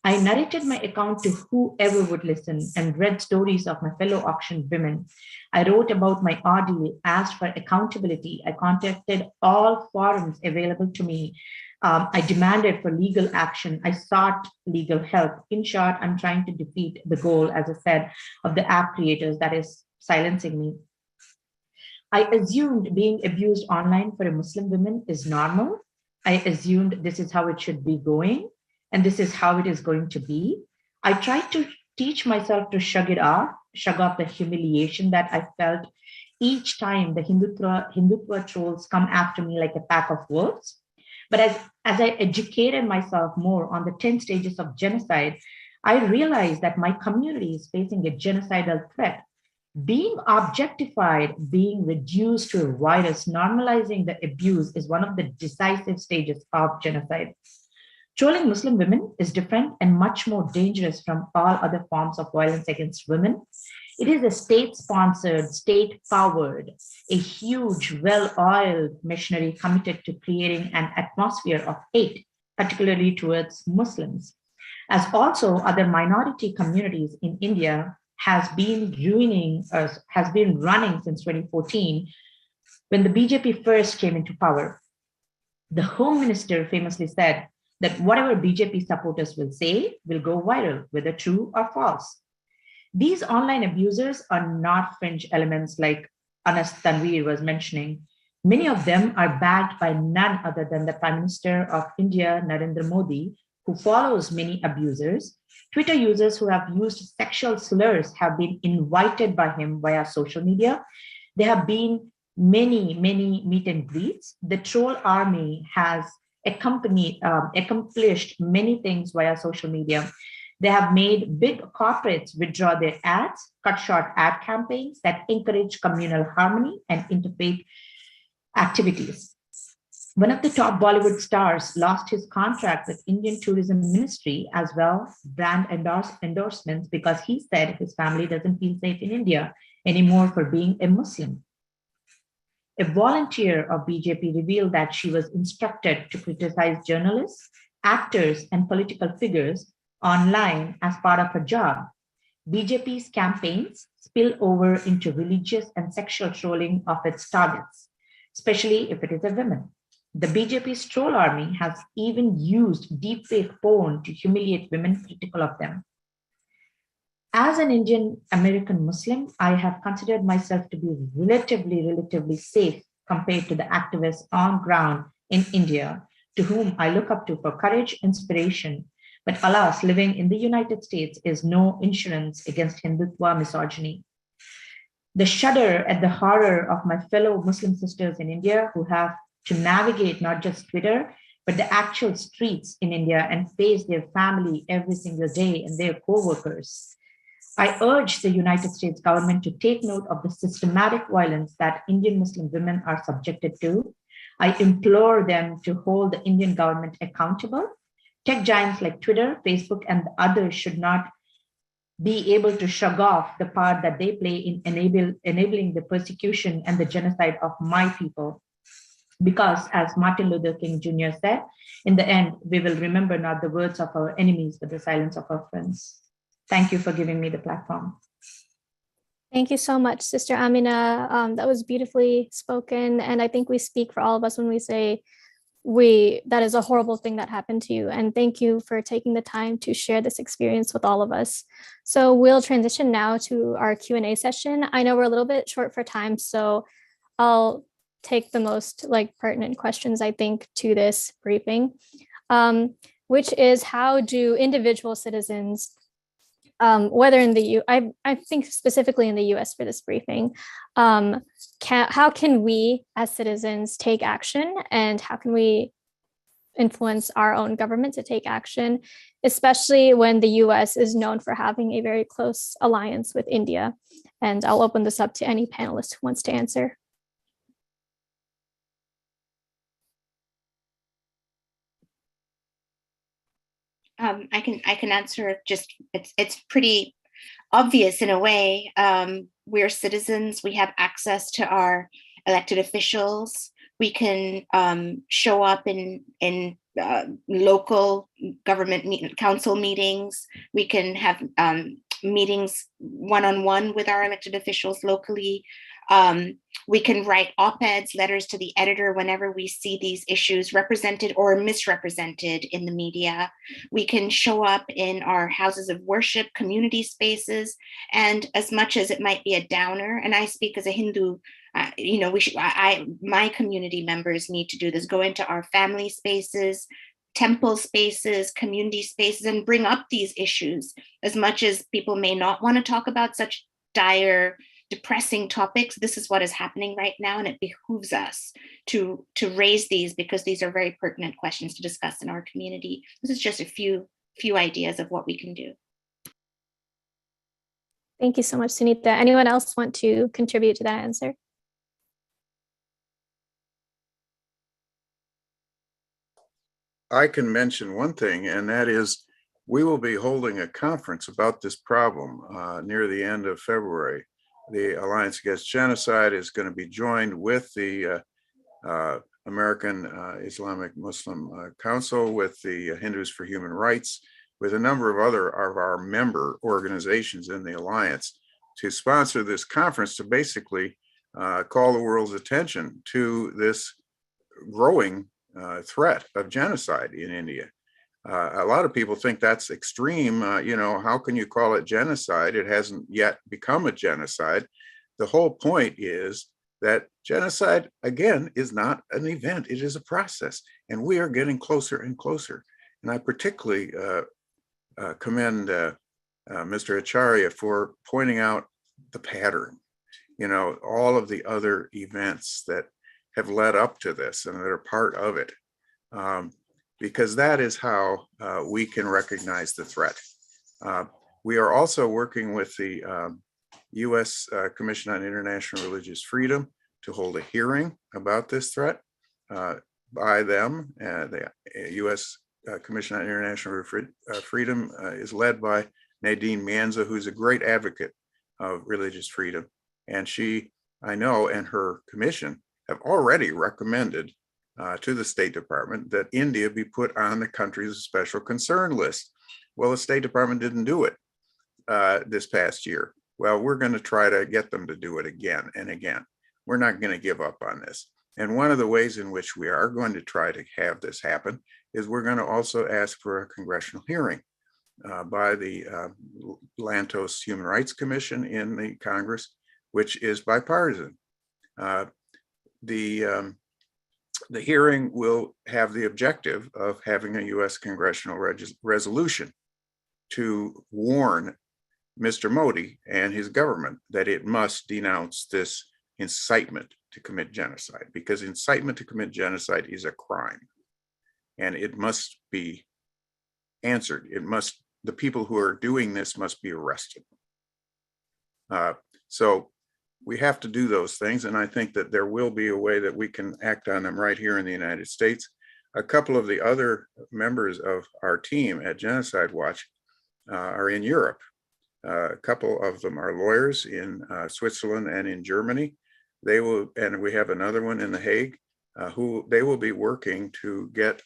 I narrated my account to whoever would listen and read stories of my fellow auction women. I wrote about my ordeal, asked for accountability. I contacted all forums available to me. I demanded for legal action. I sought legal help. In short, I'm trying to defeat the goal, as I said, of the app creators that is silencing me. I assumed being abused online for a Muslim woman is normal. I assumed this is how it should be going, and this is how it is going to be. I tried to teach myself to shrug off the humiliation that I felt each time the Hindutva trolls come after me like a pack of wolves. But as I educated myself more on the 10 stages of genocide, I realized that my community is facing a genocidal threat. Being objectified, being reduced to a virus, normalizing the abuse is one of the decisive stages of genocide. Trolling Muslim women is different and much more dangerous from all other forms of violence against women. It is a state-sponsored, state-powered, a huge, well-oiled machinery committed to creating an atmosphere of hate, particularly towards Muslims. As also other minority communities in India has been running since 2014, when the BJP first came into power. The Home Minister famously said that whatever BJP supporters will say will go viral, whether true or false. These online abusers are not fringe elements like Anas Tanveer was mentioning. Many of them are backed by none other than the Prime Minister of India, Narendra Modi, who follows many abusers. Twitter users who have used sexual slurs have been invited by him via social media. There have been many meet and greets. The troll army has accomplished many things via social media. They have made big corporates withdraw their ads, cut short ad campaigns that encourage communal harmony and interfaith activities. One of the top Bollywood stars lost his contract with Indian Tourism Ministry as well, brand endorsements, because he said his family doesn't feel safe in India anymore for being a Muslim. A volunteer of BJP revealed that she was instructed to criticize journalists, actors, and political figures online as part of her job. BJP's campaigns spill over into religious and sexual trolling of its targets, especially if it is a woman. The BJP's troll army has even used deepfake porn to humiliate women critical of them. As an Indian American Muslim, I have considered myself to be relatively safe compared to the activists on ground in India, to whom I look up to for courage, inspiration. But alas, living in the United States is no insurance against Hindutva misogyny. The shudder at the horror of my fellow Muslim sisters in India who have to navigate not just Twitter, but the actual streets in India and face their family every single day and their co-workers. I urge the United States government to take note of the systematic violence that Indian Muslim women are subjected to. I implore them to hold the Indian government accountable. Tech giants like Twitter, Facebook, and others should not be able to shrug off the part that they play in enabling the persecution and the genocide of my people. Because, as Martin Luther King Jr. said, in the end, we will remember not the words of our enemies, but the silence of our friends. Thank you for giving me the platform. Thank you so much, Sister Amina. That was beautifully spoken. And I think we speak for all of us when we say that is a horrible thing that happened to you. And thank you for taking the time to share this experience with all of us. So we'll transition now to our Q&A session. I know we're a little bit short for time, so I'll take the most pertinent questions, I think, to this briefing, which is, how do individual citizens, whether in the I think specifically in the US for this briefing, how can we as citizens take action, and how can we influence our own government to take action, especially when the US is known for having a very close alliance with India? And I'll open this up to any panelist who wants to answer. I can answer. Just it's pretty obvious in a way. We're citizens. We have access to our elected officials. We can show up in local government council meetings. We can have meetings one-on-one with our elected officials locally. We can write op-eds, letters to the editor whenever we see these issues represented or misrepresented in the media. We can show up in our houses of worship, community spaces, and as much as it might be a downer, and I speak as a Hindu, my community members need to do this, go into our family spaces, temple spaces, community spaces, and bring up these issues. As much as people may not want to talk about such dire, depressing topics, this is what is happening right now, and it behooves us to raise these, because these are very pertinent questions to discuss in our community. This is just a few ideas of what we can do. Thank you so much, Sunita. Anyone else want to contribute to that answer? I can mention one thing, and that is we will be holding a conference about this problem near the end of February. The Alliance Against Genocide is going to be joined with the American Islamic Muslim Council, with the Hindus for Human Rights, with a number of other of our member organizations in the Alliance, to sponsor this conference to basically call the world's attention to this growing threat of genocide in India. A lot of people think that's extreme. How can you call it genocide? It hasn't yet become a genocide. The whole point is that genocide, again, is not an event. It is a process, and we are getting closer and closer. And I particularly commend Mr. Acharya for pointing out the pattern, all of the other events that have led up to this and that are part of it. Because that is how we can recognize the threat. We are also working with the U.S. Commission on International Religious Freedom to hold a hearing about this threat by them. The U.S. Commission on International Freedom is led by Nadine Manza, who's a great advocate of religious freedom. And she, I know, and her commission have already recommended to the State Department that India be put on the country's special concern list. Well, the State Department didn't do it this past year. Well, we're going to try to get them to do it again and again. We're not going to give up on this. And one of the ways in which we are going to try to have this happen is we're going to also ask for a congressional hearing by the Lantos Human Rights Commission in the Congress, which is bipartisan. The hearing will have the objective of having a U.S. congressional resolution to warn Mr. Modi and his government that it must denounce this incitement to commit genocide, because incitement to commit genocide is a crime and it must be answered. The people who are doing this must be arrested. So we have to do those things, and I think that there will be a way that we can act on them right here in the United States. A couple of the other members of our team at Genocide Watch are in Europe. A couple of them are lawyers in Switzerland and in Germany. They will, and we have another one in The Hague, who they will be working to get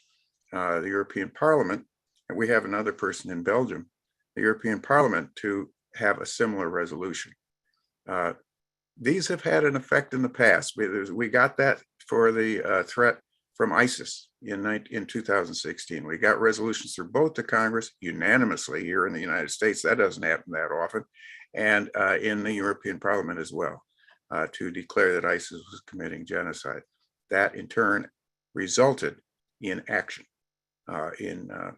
the European Parliament, and we have another person in Belgium, the European Parliament, to have a similar resolution. These have had an effect in the past. We got that for the threat from ISIS in 2016. We got resolutions through both the Congress unanimously here in the United States. That doesn't happen that often. And in the European Parliament as well, to declare that ISIS was committing genocide. That in turn resulted in action, the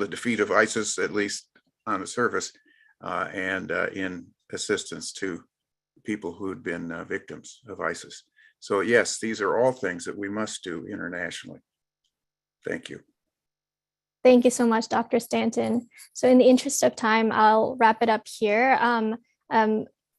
defeat of ISIS, at least on the surface, and in assistance to people who had been victims of ISIS. So yes, these are all things that we must do internationally. Thank you. Thank you so much, Dr. Stanton. So in the interest of time, I'll wrap it up here.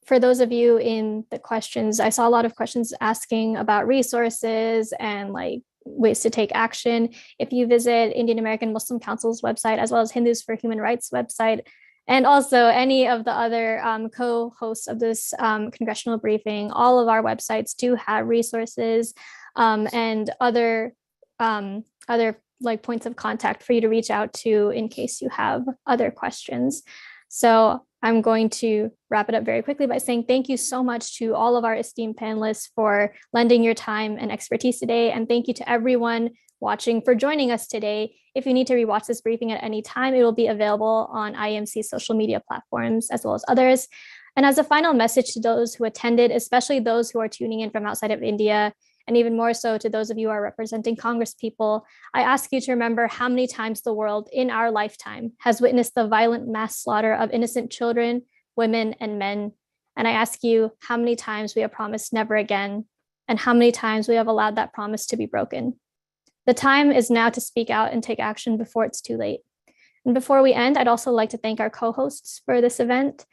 For those of you in the questions, I saw a lot of questions asking about resources and like ways to take action. If you visit Indian American Muslim Council's website, as well as Hindus for Human Rights website, and also any of the other co-hosts of this congressional briefing, all of our websites do have resources and other like points of contact for you to reach out to in case you have other questions. So I'm going to wrap it up very quickly by saying thank you so much to all of our esteemed panelists for lending your time and expertise today. And thank you to everyone watching for joining us today. If you need to rewatch this briefing at any time, it will be available on IMC's social media platforms as well as others. And as a final message to those who attended, especially those who are tuning in from outside of India, and even more so to those of you who are representing Congress people, I ask you to remember how many times the world in our lifetime has witnessed the violent mass slaughter of innocent children, women, and men. And I ask you how many times we have promised never again, and how many times we have allowed that promise to be broken. The time is now to speak out and take action before it's too late. And before we end, I'd also like to thank our co-hosts for this event.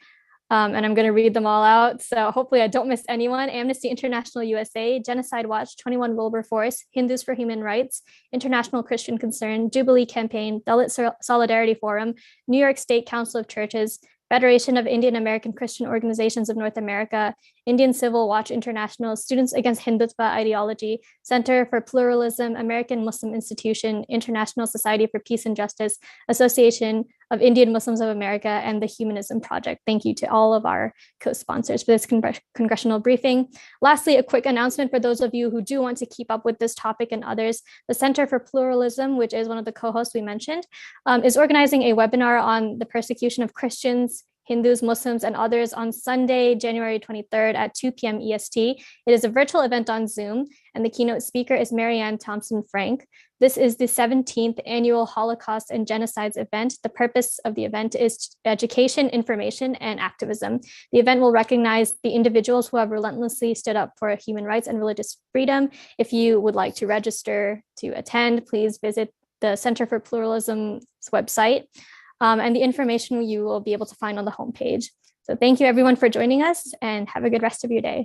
And I'm going to read them all out. So hopefully I don't miss anyone. Amnesty International USA, Genocide Watch, 21 Wilberforce, Hindus for Human Rights, International Christian Concern, Jubilee Campaign, Dalit Solidarity Forum, New York State Council of Churches, Federation of Indian American Christian Organizations of North America, Indian Civil Watch International, Students Against Hindutva Ideology, Center for Pluralism, American Muslim Institution, International Society for Peace and Justice, Association of Indian Muslims of America, and the Humanism Project. Thank you to all of our co-sponsors for this congressional briefing. Lastly, a quick announcement for those of you who do want to keep up with this topic and others. The Center for Pluralism, which is one of the co-hosts we mentioned, is organizing a webinar on the persecution of Christians, Hindus, Muslims, and others on Sunday, January 23rd at 2 p.m. EST. It is a virtual event on Zoom, and the keynote speaker is Marianne Thompson-Frank. This is the 17th annual Holocaust and Genocides event. The purpose of the event is education, information, and activism. The event will recognize the individuals who have relentlessly stood up for human rights and religious freedom. If you would like to register to attend, please visit the Center for Pluralism's website. And the information you will be able to find on the homepage. So thank you everyone for joining us, and have a good rest of your day.